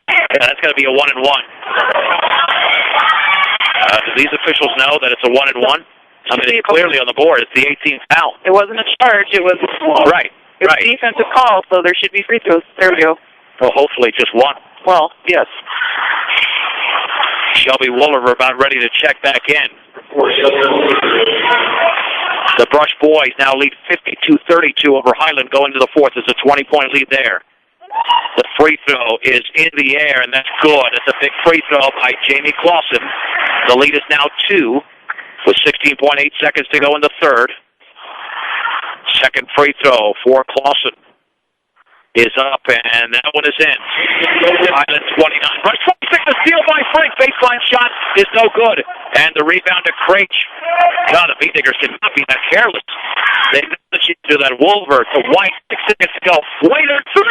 Yeah, that's going to be a 1-and-1. Do these officials know that it's a 1-and-1? I mean, it's clearly on the board. It's the 18th foul. It wasn't a charge. It was right. It was a defensive call, so there should be free throws. There we go. Well, hopefully just one. Well, yes. Shelby Woolever about ready to check back in. The Brush boys now lead 52-32 over Highland going to the fourth. There's a 20-point lead there. The free throw is in the air, and that's good. It's a big free throw by Jamie Clausen. The lead is now 2 with 16.8 seconds to go in the third. Second free throw for Clausen is up, and that one is in. Highland 29. Brush 26, the steal by Frank. Baseline shot is no good. And the rebound to Craich. God, the Beatniggers cannot be that careless. They managed to do that. Wolver to White. 6 seconds to go. Waiter, 3!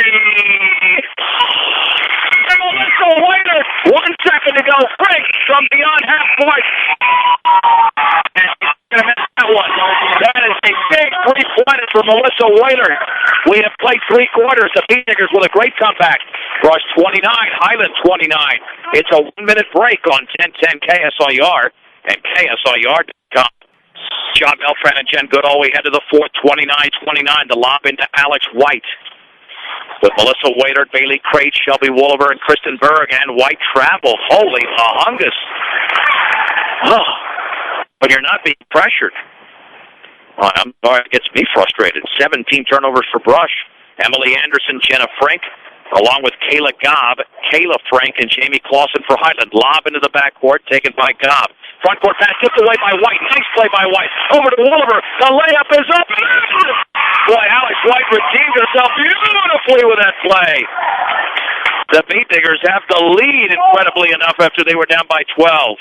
Melissa Waiter, 1 second to go. Frank from beyond half court. And he's going to miss that one. That is a big three-pointer for Melissa Waiter. We have played 3 quarters. The Beatniggers with a great comeback. Brush 29, Highland 29. It's a 1-minute break on 1010 KSIR and KSIR.com. John Beltran and Jen Goodall. We head to the fourth, 29-29. The lob into Alex White. With Melissa Waiter, Bailey Craich, Shelby Woolever, and Kristen Berg, and White travel. Holy mahungus. Oh, but you're not being pressured. Well, I'm sorry, it gets me frustrated. 17 turnovers for Brush. Emily Anderson, Jenna Frank, along with Kayla Gobb, Kayla Frank, and Jamie Clausen for Highland. Lob into the backcourt, taken by Gobb. Front court pass tipped away by White. Nice play by White. Over to Woolever. The layup is up. Boy, Alex White redeemed herself beautifully with that play. The Beatniggers have the lead incredibly enough after they were down by 12.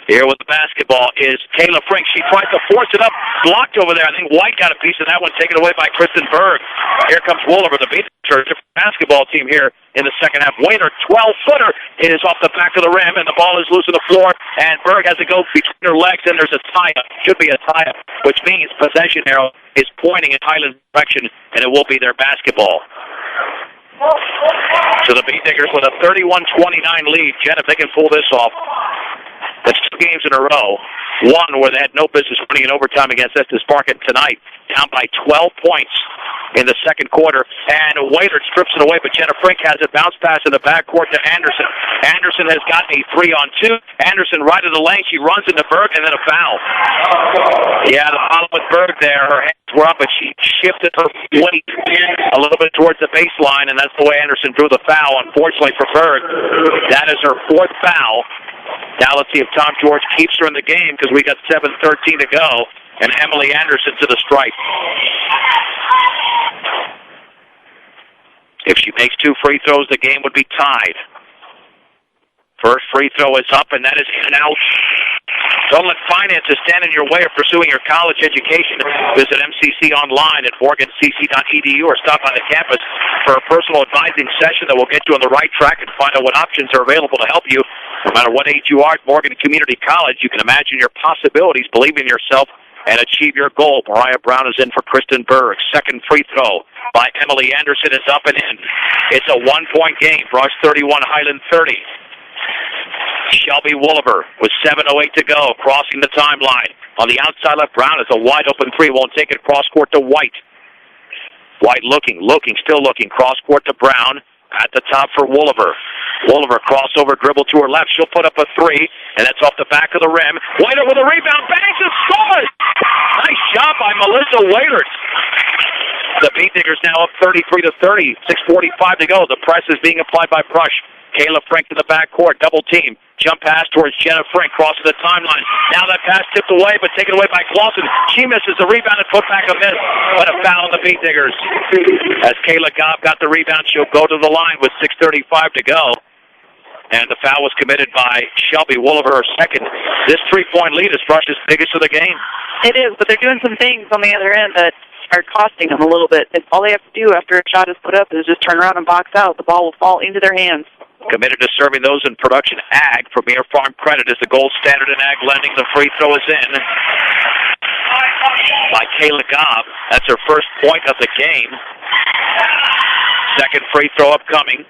Here with the basketball is Kayla Frank. She tried to force it up, blocked over there. I think White got a piece of that one, taken away by Kristen Berg. Here comes Woolever, the Beatniggers basketball team here in the second half. Waiter, 12-footer, is off the back of the rim, and the ball is loose on the floor, and Berg has to go between her legs, and there's a tie-up. Should be a tie-up, which means possession arrow is pointing in Highland's direction, and it will be their basketball. So the Beatniggers with a 31-29 lead. Jen, if they can pull this off, that's 2 games in a row. One where they had no business winning in overtime against Estes Park, and tonight down by 12 points in the second quarter. And Waiter strips it away, but Jenna Frank has it. Bounce pass in the backcourt to Anderson. Anderson has got a 3-on-2. Anderson right of the lane. She runs into Berg, and then a foul. Yeah, the foul with Berg there. Her hands were up, but she shifted her weight a little bit towards the baseline, and that's the way Anderson drew the foul, unfortunately for Berg. That is her 4th foul. Now let's see if Tom George keeps her in the game, because we got 7:13 to go, and Emily Anderson to the strike. If she makes 2 free throws, the game would be tied. First free throw is up, and that is in and out. Don't let finances stand in your way of pursuing your college education. Visit MCC online at morgancc.edu or stop by the campus for a personal advising session that will get you on the right track and find out what options are available to help you. No matter what age you are at Morgan Community College, you can imagine your possibilities, believe in yourself, and achieve your goal. Mariah Brown is in for Kristen Berg. Second free throw by Emily Anderson is up and in. It's a 1-point game. Brush 31, Highland 30. Shelby Woolever with 7:08 to go, crossing the timeline. On the outside left, Brown is a wide-open 3. Won't take it cross-court to White. White looking, still looking. Cross court to Brown. At the top for Wolliver. Wolliver crossover dribble to her left. She'll put up a three, and that's off the back of the rim. Waiter with a rebound. Bangs and scores! Nice shot by Melissa Waiters. The Beat Diggers now up 33-30. 6:45 to go. The press is being applied by Brush. Kayla Frank to the backcourt. Double team. Jump pass towards Jenna Frank. Crosses the timeline. Now that pass tipped away, but taken away by Clausen. She misses the rebound and put back a miss. But a foul on the Beat Diggers. As Kayla Gobb got the rebound, she'll go to the line with 6:35 to go. And the foul was committed by Shelby Wolliver, her second. This three-point lead is Brush's biggest of the game. It is, but they're doing some things on the other end that are costing them a little bit. And all they have to do after a shot is put up is just turn around and box out. The ball will fall into their hands. Committed to serving those in production. Ag, Premier Farm Credit, is the gold standard in ag lending. The free throw is in by Kayla Gobb. That's her first point of the game. Second free throw upcoming.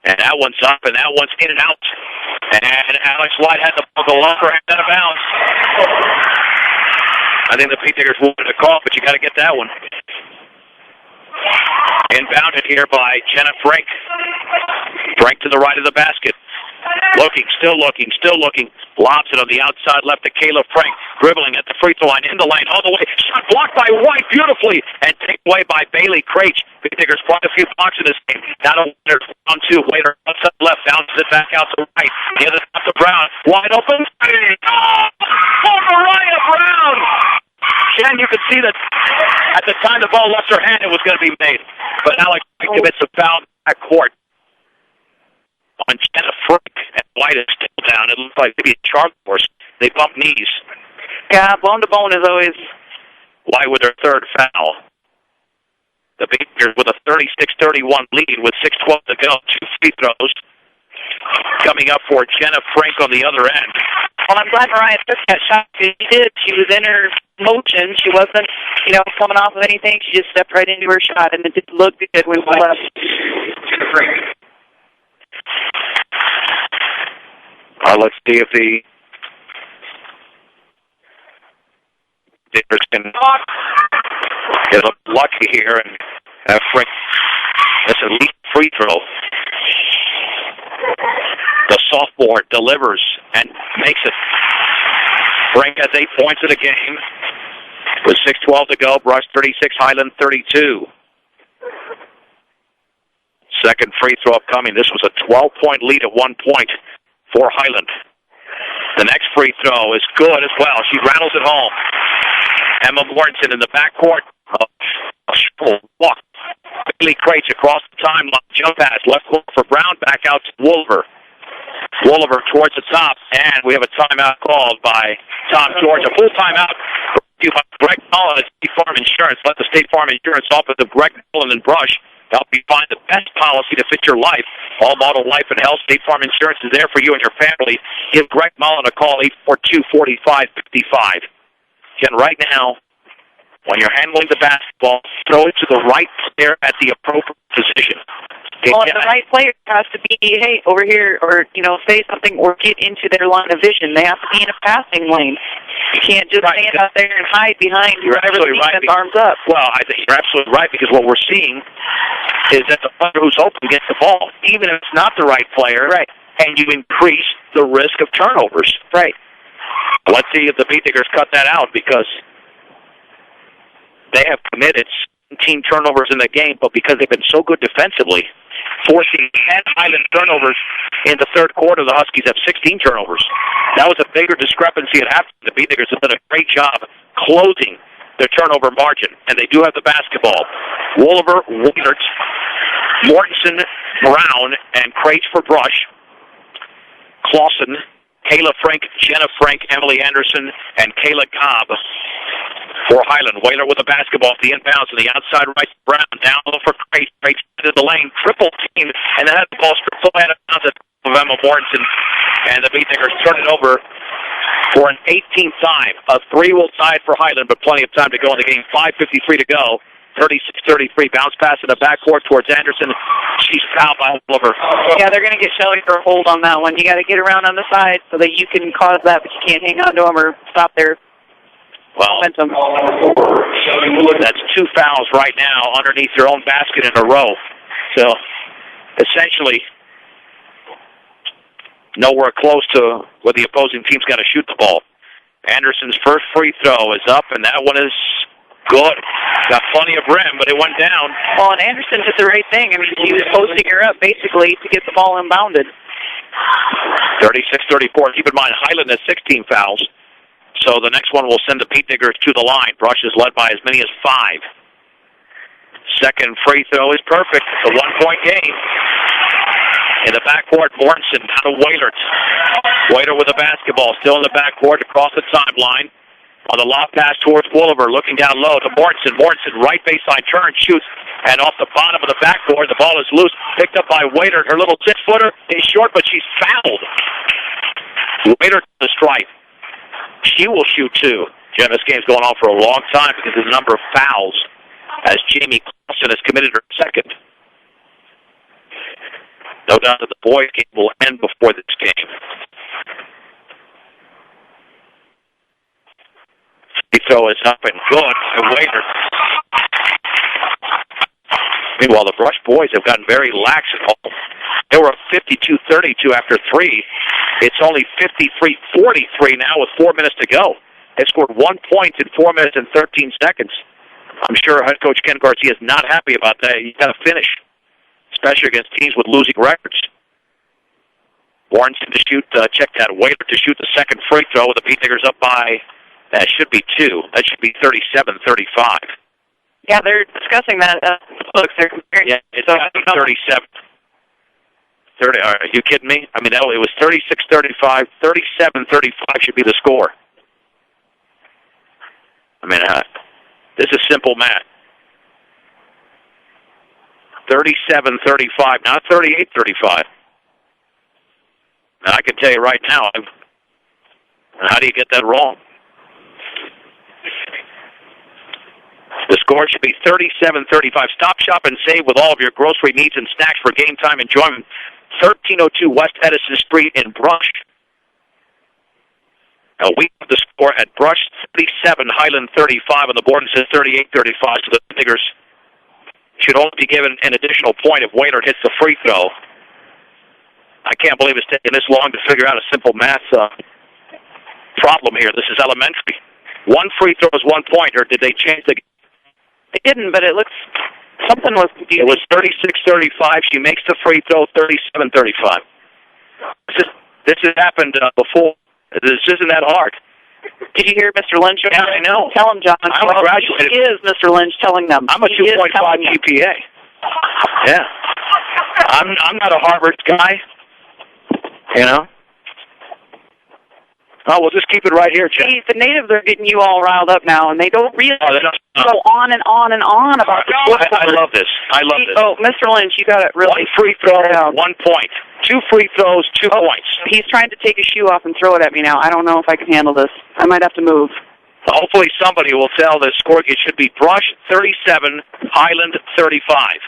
And that one's up, and that one's in and out. And Alex White had the ball go off her out of bounds. I think the Beat Diggers wanted to call, but you got to get that one. Inbounded here by Jenna Frank. Frank to the right of the basket. Looking, still looking. Lobs it on the outside left to Kayla Frank. Dribbling at the free throw line, in the lane, all the way. Shot blocked by White beautifully, and taken away by Bailey Craich. Beat Diggers quite a few blocks in this game. Now to Waiter, on two. Waiter outside left, bounces it back out to right. The other side to Brown. Wide open. Oh! For Mariah Brown! Jen, you could see that at the time the ball left her hand, it was going to be made. But Alex commits a foul at court on Jenna Frank, and White is still down. It looks like maybe a charge force. They bump knees. Yeah, bone to bone is always. White with her third foul. The Beat Diggers with a 36-31 lead with 6:12 to go. Two free throws coming up for Jenna Frank on the other end. Well, I'm glad Mariah took that shot. She did. She was in her motion. She wasn't, coming off of anything. She just stepped right into her shot, and it just looked good when she left. Let's see if the Diggers can get lucky here and have Frank. That's a lead free throw. The sophomore delivers and makes it. Frank has 8 points in the game with 6:12 to go. Brush 36, Highland 32. Second free throw upcoming. This was a 12-point lead at 1 point for Highland. The next free throw is good as well. She rattles it home. Emma Mortensen in the backcourt. Walk. Bailey Craich across the timeline. Jump pass. Left court for Brown. Back out to Wolliver. Wolliver towards the top. And we have a timeout called by Tom George. A full timeout by Greg Mullen at State Farm Insurance. Let the State Farm Insurance office of Greg Mullen and Brush help you find the best policy to fit your life. All model life and health. State Farm Insurance is there for you and your family. Give Greg Mullen a call, 842-4555. Again, right now, when you're handling the basketball, throw it to the right player at the appropriate position. Well, if the right player has to be, hey, over here, or, say something or get into their line of vision. They have to be in a passing lane. You can't just stand out there and hide behind whoever the defense arms up. Well, I think you're absolutely right, because what we're seeing is that the player who's open gets the ball, even if it's not the right player, right, and you increase the risk of turnovers. Right. Let's see if the Beat Diggers cut that out, because they have committed 17 turnovers in the game, but because they've been so good defensively, forcing 10 Highland turnovers in the third quarter, the Huskies have 16 turnovers. That was a bigger discrepancy at halftime. The Beat Diggers have done a great job closing their turnover margin, and they do have the basketball. Wolliver, Wiegert, Mortensen, Brown, and Craich for Brush. Clausen, Kayla Frank, Jenna Frank, Emily Anderson, and Kayla Gobb for Highland. Whaler with the basketball at the inbounds on the outside right. Brown down low for Craich. Craich to the lane. Triple team. And then had the ball stripped away out of bounds at Emma Mortensen. And the Beat Diggers turn it over for an 18th time. A 3 will tie it for Highland, but plenty of time to go in the game. 5:53 to go. 36-33. Bounce pass in the backcourt towards Anderson. She's fouled by Oliver. Yeah, they're going to get Shelley for a hold on that one. You got to get around on the side so that you can cause that, but you can't hang on to them or stop their Well, momentum. that's 2 fouls right now underneath their own basket in a row. So, essentially, nowhere close to where the opposing team's got to shoot the ball. Anderson's first free throw is up, and that one is good. Got plenty of rim, but it went down. Well, and Anderson did the right thing. I mean, he was posting her up, basically, to get the ball inbounded. 36-34. Keep in mind, Highland has 16 fouls. So the next one will send the Pete Niggers to the line. Brush is led by as many as 5. Second free throw is perfect. It's a 1-point game. In the backcourt, Mortensen down to Wailert. Wailert with the basketball, still in the backcourt across the timeline. On the lob pass towards Wolliver, looking down low to Mortensen. Mortensen, right baseline turn, shoots, and off the bottom of the backboard, the ball is loose. Picked up by Wailert. Her little 6-footer is short, but she's fouled. Wailert to the strike. She will shoot 2. Jen, this game's going on for a long time because of the number of fouls, as Jamie Clausen has committed her second. No doubt that the boys' game will end before this game. Free throw is up and good by Waiter. Meanwhile, the Brush boys have gotten very lax at home. They were up 52-32 after 3. It's only 53-43 now with 4 minutes to go. They scored 1 point in 4 minutes and 13 seconds. I'm sure head coach Ken Garcia is not happy about that. You got to finish, especially against teams with losing records. Warrenton to shoot, check that. Waiter to shoot the second free throw with the Pete Niggers up by, that should be 2. That should be 37-35. Yeah, they're discussing that. Looks, they're comparing. Yeah, it's 37. 30. Are you kidding me? I mean, it was 36-35. 37-35 should be the score. I mean, this is simple math. 37-35, not 38-35. Now, I can tell you right now, how do you get that wrong? The score should be 37-35. Stop, shop, and save with all of your grocery needs and snacks for game time enjoyment. 1302 West Edison Street in Brush. Now, we have the score at Brush 37, Highland 35, and the board says 38-35, so the Niggers should only be given an additional point if Waiter hits the free throw. I can't believe it's taking this long to figure out a simple math problem here. This is elementary. 1 free throw is 1 point, or did they change the game? They didn't, but it looks, something was confusing. It was 36-35. She makes the free throw 37-35. This has happened before. This isn't that hard. Did you hear Mr. Lynch? Yeah, I know. Tell him, John. I'm a graduate. He is Mr. Lynch telling them. I'm a 2.5 GPA. Yeah. I'm not a Harvard guy. You know? Oh, we'll just keep it right here, Jeff. See, the natives are getting you all riled up now, and they don't really go on and on and on about the sport. I love this. I love this. Oh, Mr. Lynch, you got it really. 1 free throw, 1 point. 2 free throws, 2 points. He's trying to take his shoe off and throw it at me now. I don't know if I can handle this. I might have to move. Hopefully somebody will tell the score. It should be Brush 37, Highland 35.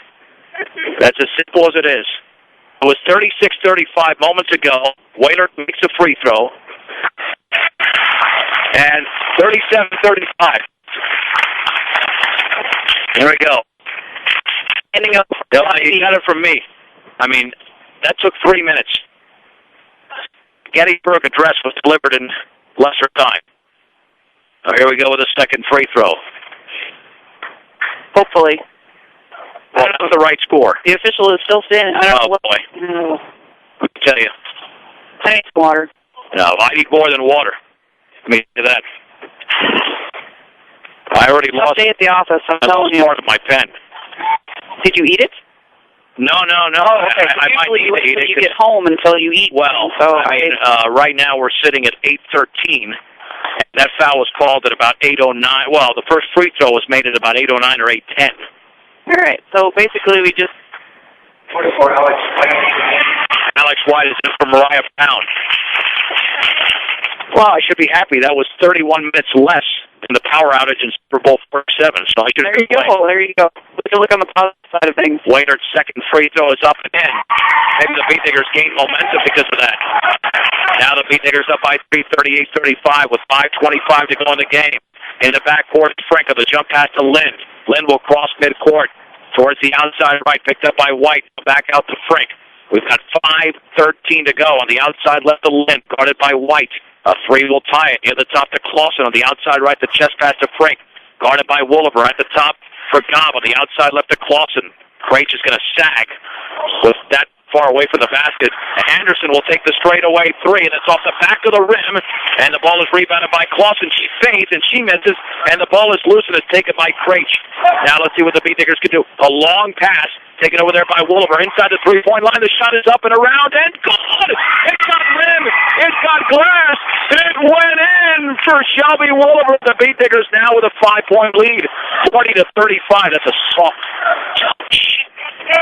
That's as simple as it is. It was 36-35 moments ago. Waiter makes a free throw. And 37-35. There we go. Ending up. You got it from me. I mean, that took 3 minutes. Gettysburg Address was delivered in lesser time. Here we go with a second free throw. Hopefully. Well, that was the right score. The official is still standing. I don't know what. Boy. No. Let me tell you. I need some water. No, I need more than water. Let me say that. I already lost. Stay at the office. I'm telling you. Part of my pen. Did you eat it? No. Oh, okay. I might need to eat it. You get home until you eat. Well, so right now we're sitting at 8:13. That foul was called at about 8:09. Well, the first free throw was made at about 8:09 or 8:10. All right. So basically, we just. 24, Alex. Alex White is in for Mariah Pound. Well, I should be happy. That was 31 minutes less than the power outage in Super Bowl 47. So I should. There you go. There you go. Look on the positive side of things. Waiter's second free throw is up again. Maybe the Beat Niggers gained momentum because of that. Now the Beat Niggers up by 3, 38-35 with 5:25 to go in the game. In the backcourt, Frank of the jump pass to Lind. Lind will cross midcourt towards the outside right, picked up by White. Back out to Frank. We've got 5:13 to go. On the outside left to Lind, guarded by White. A three will tie it. Near the top to Clausen. On the outside right, the chest pass to Frank. Guarded by Wolliver. At the top for Gobb. On the outside left to Clausen. Craich is going to sag with that far away from the basket. Anderson will take the straightaway three, and it's off the back of the rim, and the ball is rebounded by Clausen. She fades, and she misses, and the ball is loose, and it's taken by Craich. Now let's see what the Beatnickers can do. A long pass, taken over there by Wolliver. Inside the three-point line, the shot is up and around, and good! It got rim! It got glass! It went in for Shelby Wolliver. The Beatnickers now with a 5-point lead, 40-35. That's a soft touch.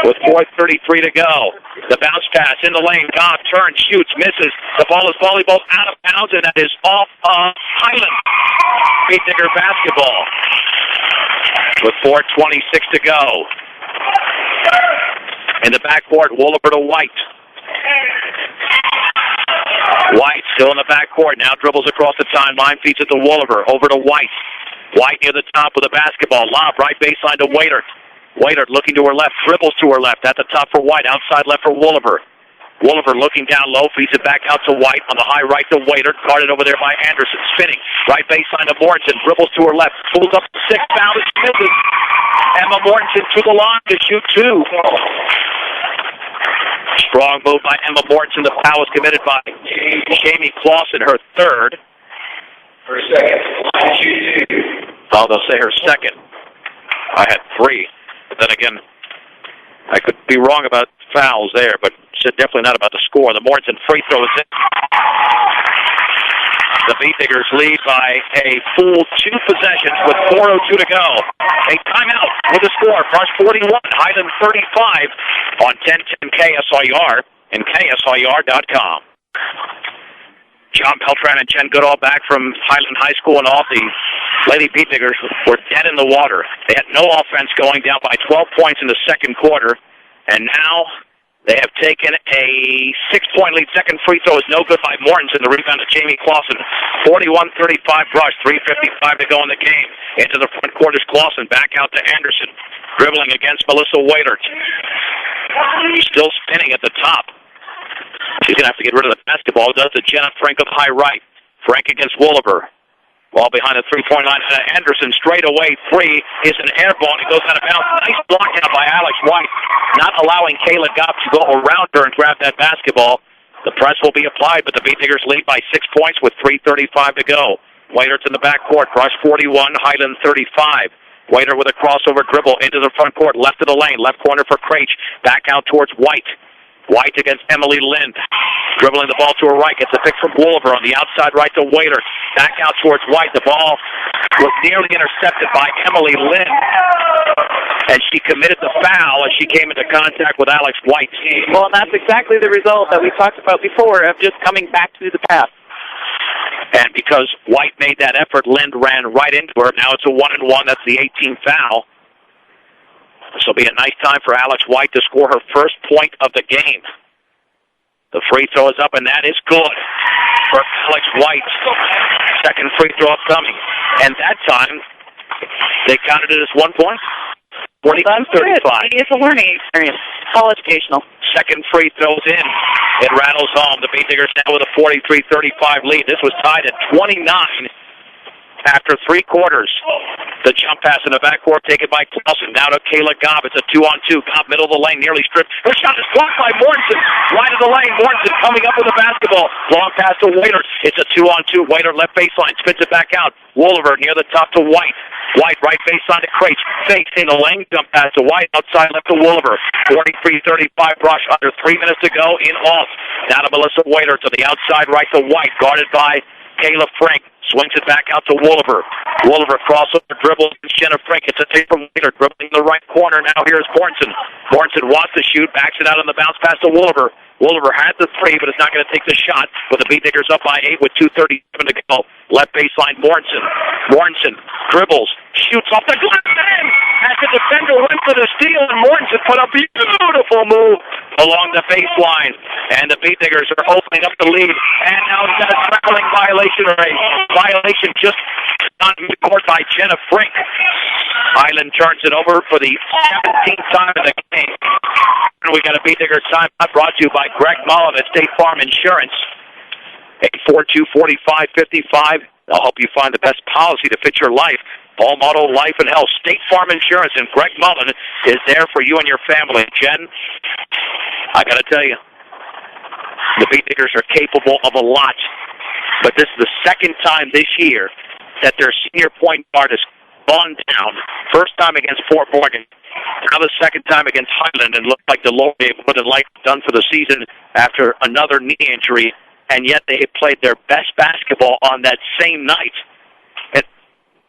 With 4:33 to go. The bounce pass in the lane. Gobb turns, shoots, misses. The ball is volleyball out of bounds, and that is off of Highland. Beatnicker basketball. With 4:26 to go. In the backcourt, Wolliver to White. White still in the backcourt. Now dribbles across the timeline, feeds it to Wolliver. Over to White. White near the top with the basketball. Lob right baseline to Waitert. Waitert looking to her left, dribbles to her left. At the top for White, outside left for Wolliver. Wolliver looking down low, feeds it back out to White. On the high right to Waitert, guarded over there by Anderson. Spinning, right baseline to Mortensen, dribbles to her left. Pulls up the six, foul, misses. Emma Mortensen to the line to shoot two. Strong move by Emma Mortensen. The foul was committed by Jamie Clausen, her third. Her second. Oh, they'll say her second. I had three. But then again, I could be wrong about fouls there, but definitely not about the score. The Mortensen free throw is in. The Beatnickers lead by a full 2 possessions with 4:02 to go. A timeout with the score. Brush 41, Highland 35 on 1010 KSIR and KSIR.com. John Beltran and Jen Goodall back from Highland High School and off. The Lady Beatnickers were dead in the water. They had no offense going, down by 12 points in the second quarter, and now they have taken a 6-point lead. Second free throw is no good by Mortensen. The rebound to Jamie Clausen. 41-35 Brush, 3:55 to go in the game. Into the front court is Clausen. Back out to Anderson. Dribbling against Melissa Waitert. Still spinning at the top. She's going to have to get rid of the basketball. Does to Jenna Frank of high right. Frank against Wolliver. Ball behind the three-point line. Anderson straight away. Three is an air ball. It goes out of bounds. Nice block out by Alex White. Not allowing Kayla Gobb to go around her and grab that basketball. The press will be applied, but the Beatnickers lead by 6 points with 3:35 to go. Waiter's in the backcourt. Brush 41, Highland 35. Waiter with a crossover dribble into the front court. Left of the lane. Left corner for Craich. Back out towards White. White against Emily Lind. Dribbling the ball to her right. Gets a pick from Wolliver on the outside right to Waiter. Back out towards White. The ball was nearly intercepted by Emily Lind. And she committed the foul as she came into contact with Alex White. Well, and that's exactly the result that we talked about before of just coming back to the pass. And because White made that effort, Lind ran right into her. Now it's a 1-and-1. That's the 18th foul. This will be a nice time for Alex White to score her first point of the game. The free throw is up, and that is good for Alex White. Second free throw coming. And that time, they counted it as 1 point. 42-35. It's a learning experience. It's all educational. Second free throws in. It rattles home. The Beatnickers now with a 43-35 lead. This was tied at 29 after 3 quarters. The jump pass in the backcourt taken by Clausen. Now to Kayla Gobb. It's a 2-on-2. Gobb middle of the lane, nearly stripped. Her shot is blocked by Mortensen. Right of the lane. Mortensen coming up with the basketball. Long pass to Waiter. It's a 2-on-2. Waiter left baseline. Spins it back out. Wolliver near the top to White. White right baseline to Craich. Fakes in the lane. Jump pass to White. Outside left to Wolliver. 43-35 Brush. Under 3 minutes to go in off. Now to Melissa Waiter to the outside right to White. Guarded by Kayla Frank. Swings it back out to Wolliver. Wolliver crossover dribbles. Jenna Frank. It's a take from Waiter. Dribbling in the right corner. Now here's Mortensen. Mortensen wants to shoot. Backs it out on the bounce pass to Wolliver. Wolliver had the three, but is not going to take the shot. But the Beatnickers up by 8 with 2:37 to go. Left baseline, Mortensen. Mortensen dribbles, Shoots off the glass. As the defender went for the steal, and Mortensen put a beautiful move along the baseline. And the Beatniggers are opening up the lead. And now he's got a traveling violation just on midcourt by Jenna Frink. Highland turns it over for the 17th time in the game. And we got a Beatniggers timeout brought to you by Greg Mullen at State Farm Insurance. 842-4555. They'll help you find the best policy to fit your life. All Model Life and Health. State Farm Insurance, and Greg Mullen is there for you and your family. Jen, I got to tell you, the Beatniggers are capable of a lot, but this is the second time this year that their senior point guard has gone down. First time against Fort Morgan, now the second time against Highland, and looked like the Laurier would have liked done for the season after another knee injury, and yet they had played their best basketball on that same night.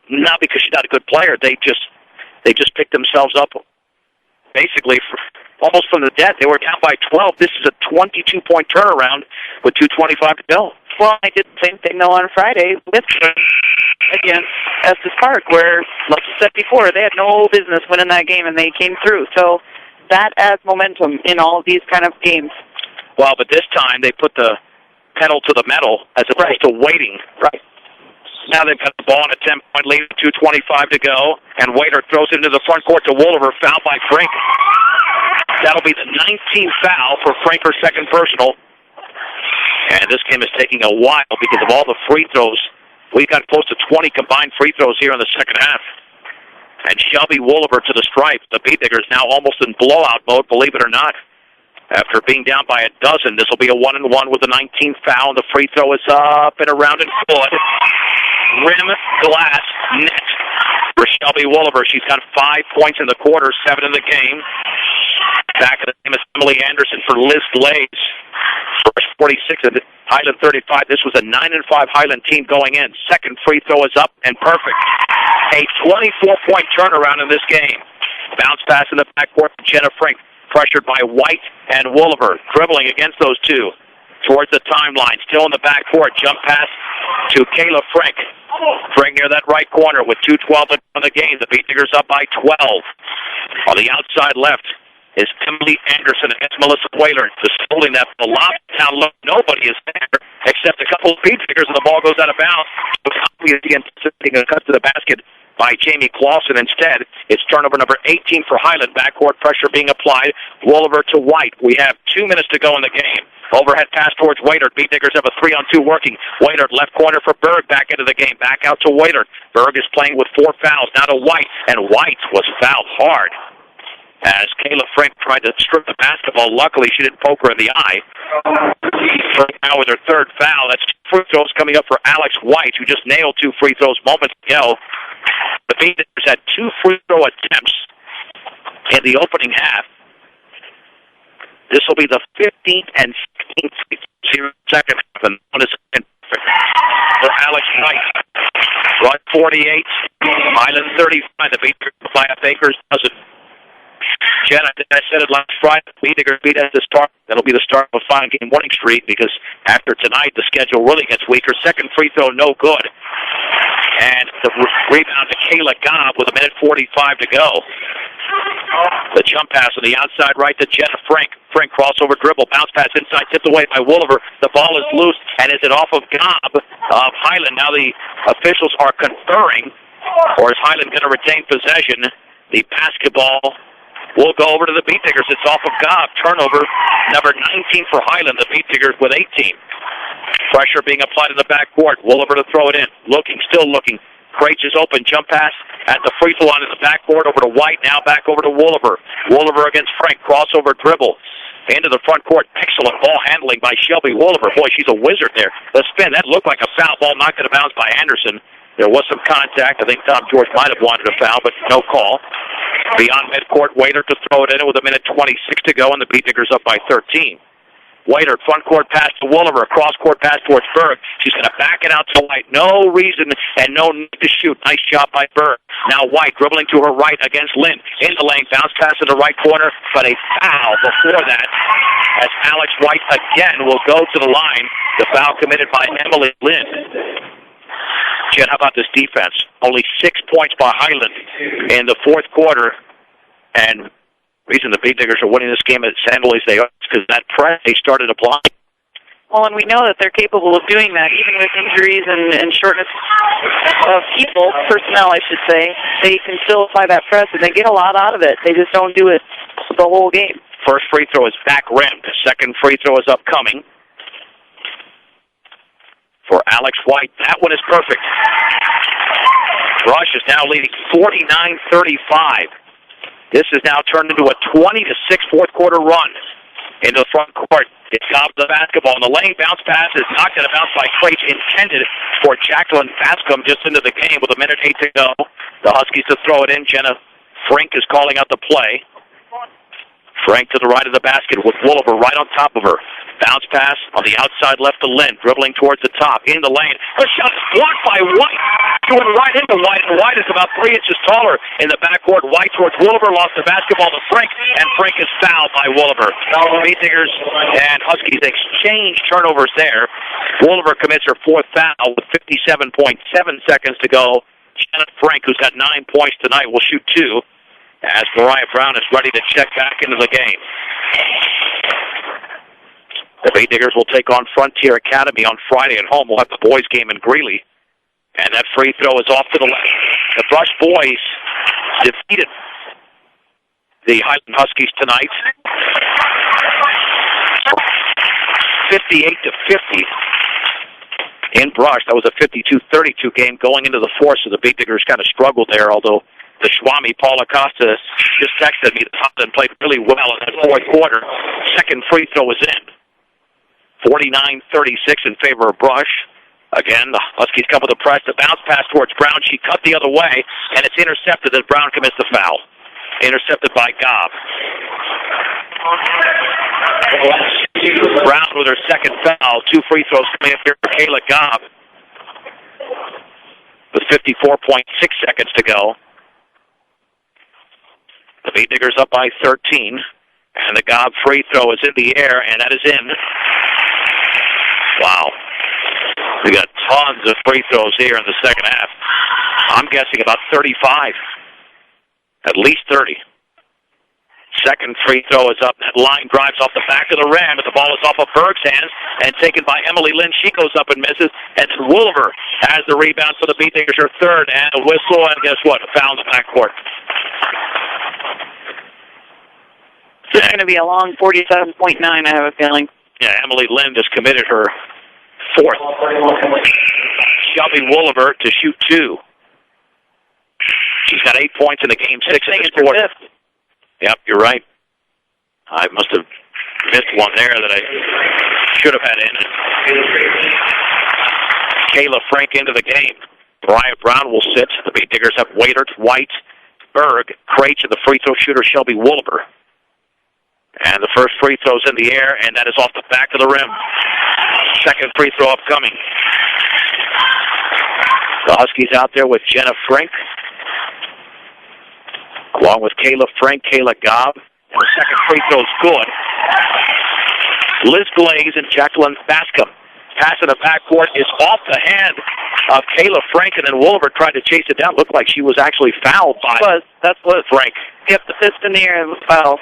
Not because she's not a good player. They just picked themselves up basically almost from the dead. They were down by 12. This is a 22-point turnaround with 2:25 to go. Well, I did the same thing, though, on Friday with against Estes Park, where, like you said before, they had no business winning that game, and they came through. So that adds momentum in all of these kind of games. Well, but this time they put the pedal to the metal as opposed to waiting. Right. Now they've got the ball on a 10-point lead, 2:25 to go, and Waiter throws it into the front court to Wolliver, fouled by Frink. That'll be the 19th foul for Frink, her second personal. And this game is taking a while because of all the free throws. We've got close to 20 combined free throws here in the second half. And Shelby Wolliver to the stripe. The Beatniggers now almost in blowout mode, believe it or not. After being down by a dozen, this will be a 1-and-1 with the 19th foul, and the free throw is up and around and good. Rim, glass, net for Shelby Wolliver. She's got 5 points in the quarter, 7 in the game. Back in the game is Emily Anderson for Liz Glaze. First 46 of Highland 35. This was a 9-5 Highland team going in. Second free throw is up and perfect. A 24-point turnaround in this game. Bounce pass in the backcourt to Jenna Frink. Pressured by White and Wolliver. Dribbling against those two. Towards the timeline. Still in the backcourt. Jump pass to Kayla Frink. Frink near that right corner with 2:12 in the game. The Beatniggers up by 12. On the outside left is Emily Anderson against Melissa Whaler. Just holding that lob down low. Nobody is there except a couple of Beatniggers, and the ball goes out of bounds. Obviously anticipating a cut to the basket by Jamie Clausen. Instead, it's turnover number 18 for Highland. Backcourt pressure being applied. Wolliver to White. We have 2 minutes to go in the game. Overhead pass towards Waiter. Beatniggers have a 3-on-2 working. Waiter left corner for Berg. Back into the game. Back out to Waiter. Berg is playing with 4 fouls. Now to White. And White was fouled hard as Kayla Frink tried to strip the basketball. Luckily, she didn't poke her in the eye. Now with her third foul. That's free throws coming up for Alex White, who just nailed 2 free throws moments ago. The Beatniggers had 2 free throw attempts in the opening half. This will be the 15th and 16th free throws here in the second half, and one is for Alex White. Run 48, Highland 35. The Beatniggers by a Baker's dozen. Jen, I said it last Friday. Beatniggers beat us to start. That'll be the start of a 5-game winning streak because after tonight, the schedule really gets weaker. Second free throw, no good. And the rebound to Kayla Gobb with 1:45 to go. The jump pass on the outside right to Jenna Frink. Frink crossover dribble, bounce pass inside, tipped away by Wolliver. The ball is loose, and is it off of Gobb of Highland? Now the officials are conferring, or is Highland going to retain possession? The basketball will go over to the Beatniggers. It's off of Gobb. Turnover number 19 for Highland. The Beatniggers with 18. Pressure being applied in the backcourt. Wolliver to throw it in. Looking, still looking. Craich is open. Jump pass at the free throw line in the backcourt over to White. Now back over to Wolliver. Wolliver against Frank. Crossover dribble. Into the front court. Excellent ball handling by Shelby Wolliver. Boy, she's a wizard there. The spin. That looked like a foul ball knocked out of bounds by Anderson. There was some contact. I think Tom George might have wanted a foul, but no call. Beyond midcourt, Waiter to throw it in with 1:26 to go, and the Beatniggers up by 13. Waiter, front court pass to Wolliver, a cross court pass towards Berg. She's going to back it out to White. No reason and no need to shoot. Nice job by Berg. Now White dribbling to her right against Lynn. In the lane, bounce pass in the right corner, but a foul before that as Alex White again will go to the line. The foul committed by Emily Lynn. Jen, how about this defense? Only 6 points by Highland in the fourth quarter. And the reason the Beat Diggers are winning this game as handily as they are is because that press they started applying. Well, and we know that they're capable of doing that, even with injuries and shortness of personnel, I should say. They can still apply that press, and they get a lot out of it. They just don't do it the whole game. First free throw is back rimmed. Second free throw is upcoming for Alex White. That one is perfect. Brush is now leading 49-35. This has now turned into a 20-6 fourth quarter run into the front court. It's got the basketball in the lane. Bounce pass is not going to bounce by Craig, intended for Jacqueline Bascom just into the game with 1:08 to go. The Huskies to throw it in. Jenna Frank is calling out the play. Frank to the right of the basket with Wolliver right on top of her. Bounce pass on the outside left to Lynn, dribbling towards the top, in the lane. Her shot is blocked by White. Going right into White, and White is about 3 inches taller in the backcourt. White towards Wolliver, lost the basketball to Frank, and Frank is fouled by Wolliver. Beat Diggers and Huskies exchange turnovers there. Wolliver commits her fourth foul with 57.7 seconds to go. Janet Frank, who's got 9 points tonight, will shoot 2. As Mariah Brown is ready to check back into the game. The Bay Diggers will take on Frontier Academy on Friday at home. We'll have the boys' game in Greeley. And that free throw is off to the left. The Brush boys defeated the Highland Huskies tonight, 58-50 in Brush. That was a 52-32 game going into the fourth, so the Bay Diggers kind of struggled there, although the Swami, Paul Acosta, just texted me that Highland played really well in that fourth quarter. Second free throw was in. 49-36 in favor of Brush. Again, the Huskies come with a press. The bounce pass towards Brown. She cut the other way, and it's intercepted as Brown commits the foul. Intercepted by Gobb. Brown with her second foul. 2 free throws coming up here for Kayla Gobb. With 54.6 seconds to go. The Beat Diggers up by 13. And the Gobb free throw is in the air, and that is in. Wow. We got tons of free throws here in the second half. I'm guessing about 35. At least 30. Second free throw is up. That line drives off the back of the rim, but the ball is off of Berg's hands and taken by Emily Lynn. She goes up and misses. And Wolliver has the rebound for the Beat Diggers, her third, and a whistle, and guess what? A foul in the backcourt. It's going to be a long 47.9, I have a feeling. Yeah, Emily Lynn just committed her fourth. Shelby Wolliver to shoot 2. She's got 8 points in the game, 6 in this quarter. Yep, you're right. I must have missed one there that I should have had in. Kayla Frank into the game. Mariah Brown will sit. The Beat Diggers have Waitert, White, Berg, Craich, and the free throw shooter Shelby Wolliver. And the first free throw's in the air, and that is off the back of the rim. Second free throw upcoming. The Huskies out there with Jenna Frank, along with Kayla Frank, Kayla Gobb. And the second free throw is good. Liz Glaze and Jacqueline Bascom. Pass in the backcourt is off the hand of Kayla Frank, and then Wolliver tried to chase it down. Looked like she was actually fouled by That's what Frank. Yep, the fist in the air and the foul.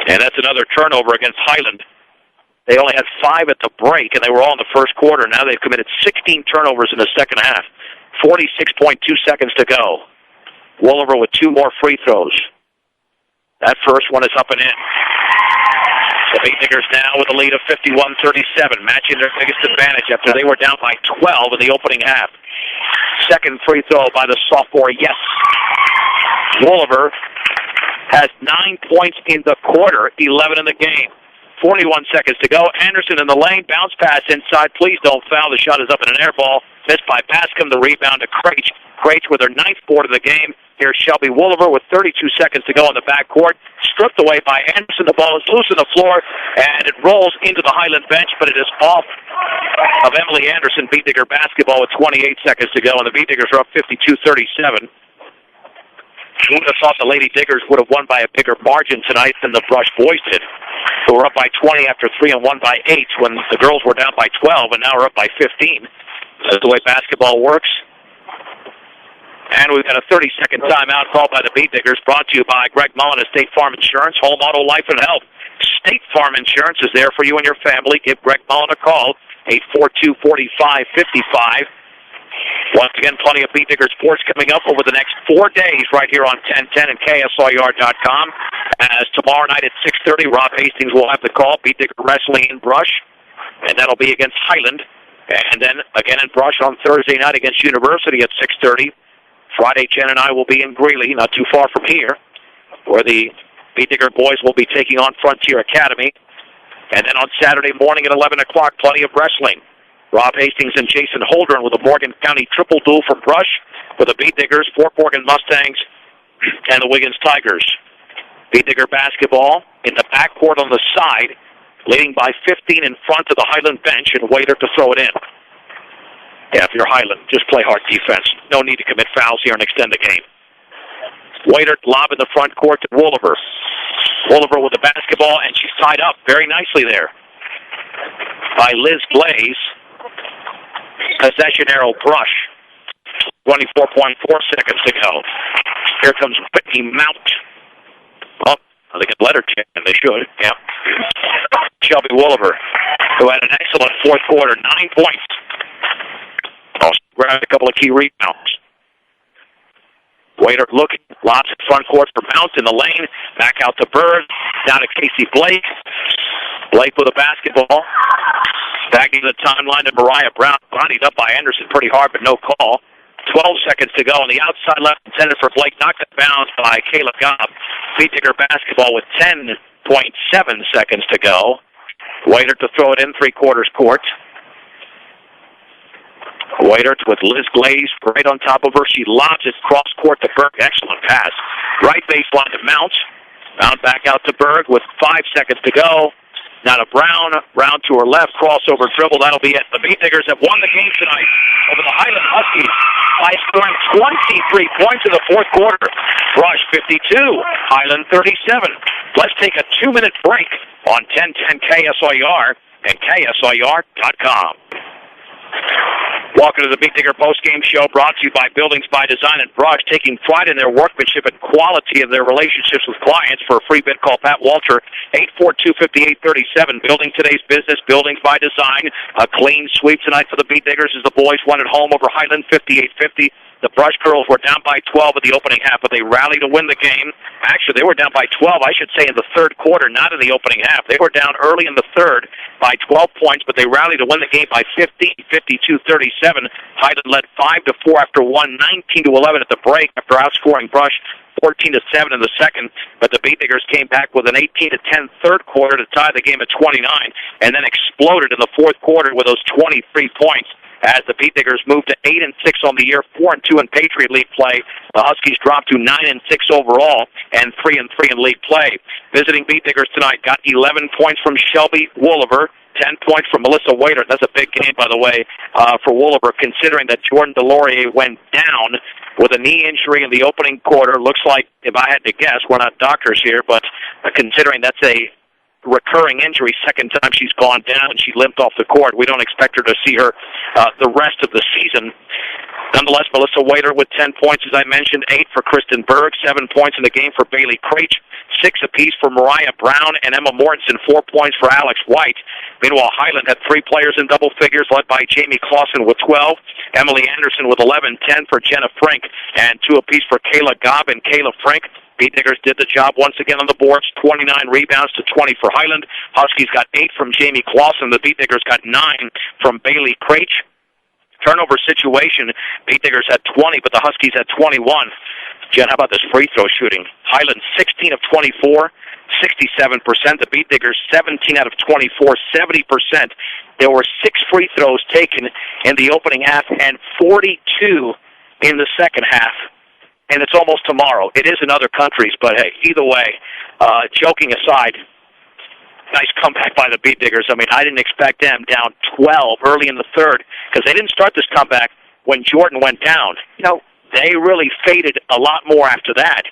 And that's another turnover against Highland. They only had 5 at the break, and they were all in the first quarter. Now they've committed 16 turnovers in the second half. 46.2 seconds to go. Wolliver with 2 more free throws. That first one is up and in. The Beat Diggers now with a lead of 51-37, matching their biggest advantage after they were down by 12 in the opening half. Second free throw by the sophomore, yes. Wolliver has 9 points in the quarter, 11 in the game. 41 seconds to go. Anderson in the lane, bounce pass inside. Please don't foul. The shot is up in an air ball. Missed by Bascom. The rebound to Craich. Craich with her 9th board of the game. Here's Shelby Wolliver with 32 seconds to go in the backcourt. Stripped away by Anderson. The ball is loose on the floor, and it rolls into the Highland bench, but it is off of Emily Anderson. Beat Digger basketball with 28 seconds to go, and the Beat Diggers are up 52-37. Who would have thought the Lady Diggers would have won by a bigger margin tonight than the Brush boys did? who were up by 20 after 3 and won by 8 when the girls were down by 12 and now are up by 15. That's the way basketball works. And we've got a 30-second timeout called by the Beat Diggers, brought to you by Greg Mullen of State Farm Insurance, Home, Auto, Life, and Health. State Farm Insurance is there for you and your family. Give Greg Mullen a call, 842-4555. Once again, plenty of Beat Digger sports coming up over the next 4 days right here on 1010 and KSIR.com. As tomorrow night at 6:30, Rob Hastings will have the call, Beat Digger Wrestling in Brush, and that'll be against Highland. And then again in Brush on Thursday night against University at 6:30. Friday, Jen and I will be in Greeley, not too far from here, where the Beat Digger boys will be taking on Frontier Academy. And then on Saturday morning at 11 o'clock, plenty of wrestling. Rob Hastings and Jason Holdren with a Morgan County triple duel for Brush for the Beat Diggers, Fort Morgan Mustangs, and the Wiggins Tigers. Beat Digger basketball in the backcourt on the side, leading by 15 in front of the Highland bench, and Waiter to throw it in. Yeah, if you're Highland, just play hard defense. No need to commit fouls here and extend the game. Waiter lob in the front court to Wooliver. Wooliver with the basketball, and she's tied up very nicely there by Liz Glaze. Possession arrow Brush. 24.4 seconds to go. Here comes Whitney Mount. Oh, they can let her check, and they should. Yeah. Shelby Wooliver, who had an excellent fourth quarter, 9 points. Also grabbed a couple of key rebounds. Waiter looking, lots of front court for Mount in the lane. Back out to Bird, down to Casey Blake. Blake with a basketball. Back into the timeline to Mariah Brown. Bodied up by Anderson pretty hard, but no call. 12 seconds to go on the outside left intended for Blake. Knocked it bounds by Kayla Gobb. Beat Digger basketball with 10.7 seconds to go. Waiter to throw it in three-quarters court. Waiter with Liz Glaze right on top of her. She lobs it cross court to Berg. Excellent pass. Right baseline to Mount. Mount back out to Berg with 5 seconds to go. Now to Brown. Brown to her left. Crossover dribble. That'll be it. The Beat Diggers have won the game tonight over the Highland Huskies by scoring 23 points in the fourth quarter. Brush 52. Highland 37. Let's take a 2-minute break on 1010 KSIR and KSIR.com. Welcome to the Beat Digger postgame show, brought to you by Buildings by Design and Brush, taking pride in their workmanship and quality of their relationships with clients. For a free bid, call Pat Walter, 842-5837. Building today's business, Buildings by Design. A clean sweep tonight for the Beat Diggers as the boys won at home over Highland, 58-50. The Brush girls were down by 12 at the opening half, but they rallied to win the game. Actually, they were down by 12, I should say, in the third quarter, not in the opening half. They were down early in the third by 12 points, but they rallied to win the game by 50, 52-37. Highland led 5-4 after one, 19-11 at the break after outscoring Brush 14-7 in the second, but the Beat Diggers came back with an 18-10 third quarter to tie the game at 29, and then exploded in the fourth quarter with those 23 points. As the Beat Diggers moved to 8-6 on the year, 4-2 in Patriot League play. The Huskies dropped to 9-6 overall and 3-3 in league play. Visiting Beat Diggers tonight got 11 points from Shelby Wooliver, 10 points from Melissa Waiter. That's a big game, by the way, for Wooliver, considering that Jordan Delorier went down with a knee injury in the opening quarter. Looks like, if I had to guess, we're not doctors here, but considering that's a recurring injury, second time she's gone down and she limped off the court. We don't expect her to see her the rest of the season. Nonetheless, Melissa Waiter with 10 points, as I mentioned, 8 for Kristen Berg, 7 points in the game for Bailey Craich, 6 apiece for Mariah Brown and Emma Mortensen, 4 points for Alex White. Meanwhile, Highland had 3 players in double figures, led by Jamie Clausen with 12, Emily Anderson with 11, 10 for Jenna Frank, and 2 apiece for Kayla Gobb and Kayla Frank. Beat Diggers did the job once again on the boards, 29 rebounds to 20 for Highland. Huskies got 8 from Jamie Clausen. The Beat Diggers got 9 from Bailey Craich. Turnover situation, Beat Diggers had 20, but the Huskies had 21. Jen, how about this free throw shooting? Highland 16 of 24, 67%. The Beat Diggers 17 out of 24, 70%. There were 6 free throws taken in the opening half and 42 in the second half. And it's almost tomorrow. It is in other countries, but hey, either way, joking aside, nice comeback by the Beat Diggers. I mean, I didn't expect them down 12 early in the third, because they didn't start this comeback when Jordan went down. You know, they really faded a lot more after that.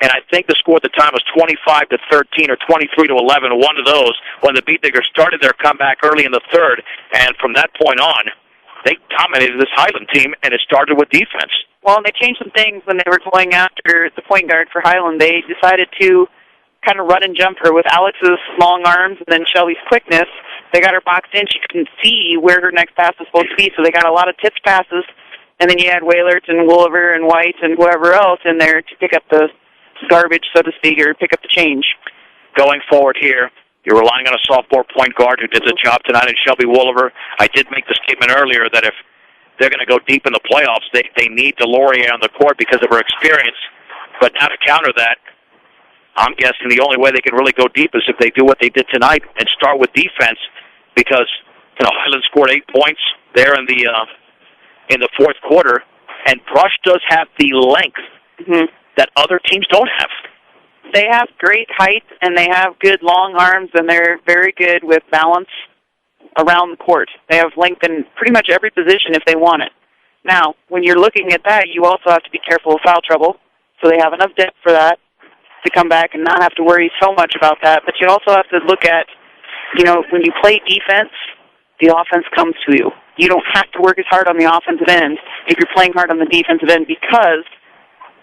and I think the score at the time was 25-13 or 23-11, one of those, when the Beat Diggers started their comeback early in the third, and from that point on, they dominated this Highland team, and it started with defense. Well, they changed some things when they were going after the point guard for Highland. They decided to kind of run and jump her with Alex's long arms and then Shelby's quickness. They got her boxed in. She couldn't see where her next pass was supposed to be, so they got a lot of tipped passes. And then you had Wailert and Wooliver and White and whoever else in there to pick up the garbage, so to speak, or pick up the change. Going forward here, you're relying on a sophomore point guard who did the job tonight in Shelby Wooliver. I did make the statement earlier that if they're going to go deep in the playoffs, they need DeLaurier on the court because of her experience. But now to counter that, I'm guessing the only way they can really go deep is if they do what they did tonight and start with defense, because Highland scored 8 points there in the fourth quarter, and Brush does have the length that other teams don't have. They have great height, and they have good long arms, and they're very good with balance around the court. They have length in pretty much every position if they want it. Now, when you're looking at that, you also have to be careful of foul trouble, so they have enough depth for that to come back and not have to worry so much about that. But you also have to look at, when you play defense, the offense comes to you. You don't have to work as hard on the offensive end if you're playing hard on the defensive end because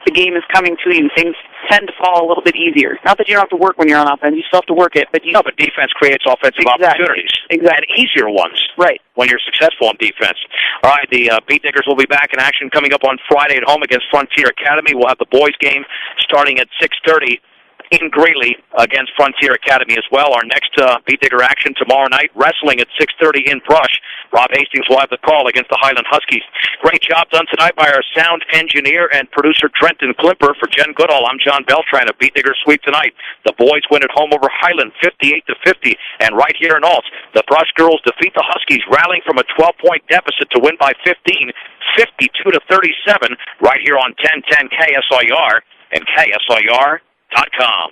the game is coming to you. Things tend to fall a little bit easier. Not that you don't have to work when you're on offense. You still have to work it. But but defense creates offensive opportunities. Exactly. And easier ones. Right. When you're successful on defense. All right, the Beat Diggers will be back in action coming up on Friday at home against Frontier Academy. We'll have the boys' game starting at 6:30 in Greeley against Frontier Academy as well. Our next Beat Digger action tomorrow night, wrestling at 6:30 in Brush. Rob Hastings will have the call against the Highland Huskies. Great job done tonight by our sound engineer and producer Trenton Klimper. For Jen Goodall, I'm John Beltran. A Beat Digger sweep tonight. The boys win at home over Highland 58-50. And right here in Alt, the Brush girls defeat the Huskies, rallying from a 12-point deficit to win by 15, 52-37, right here on 1010 KSIR and KSIR.com.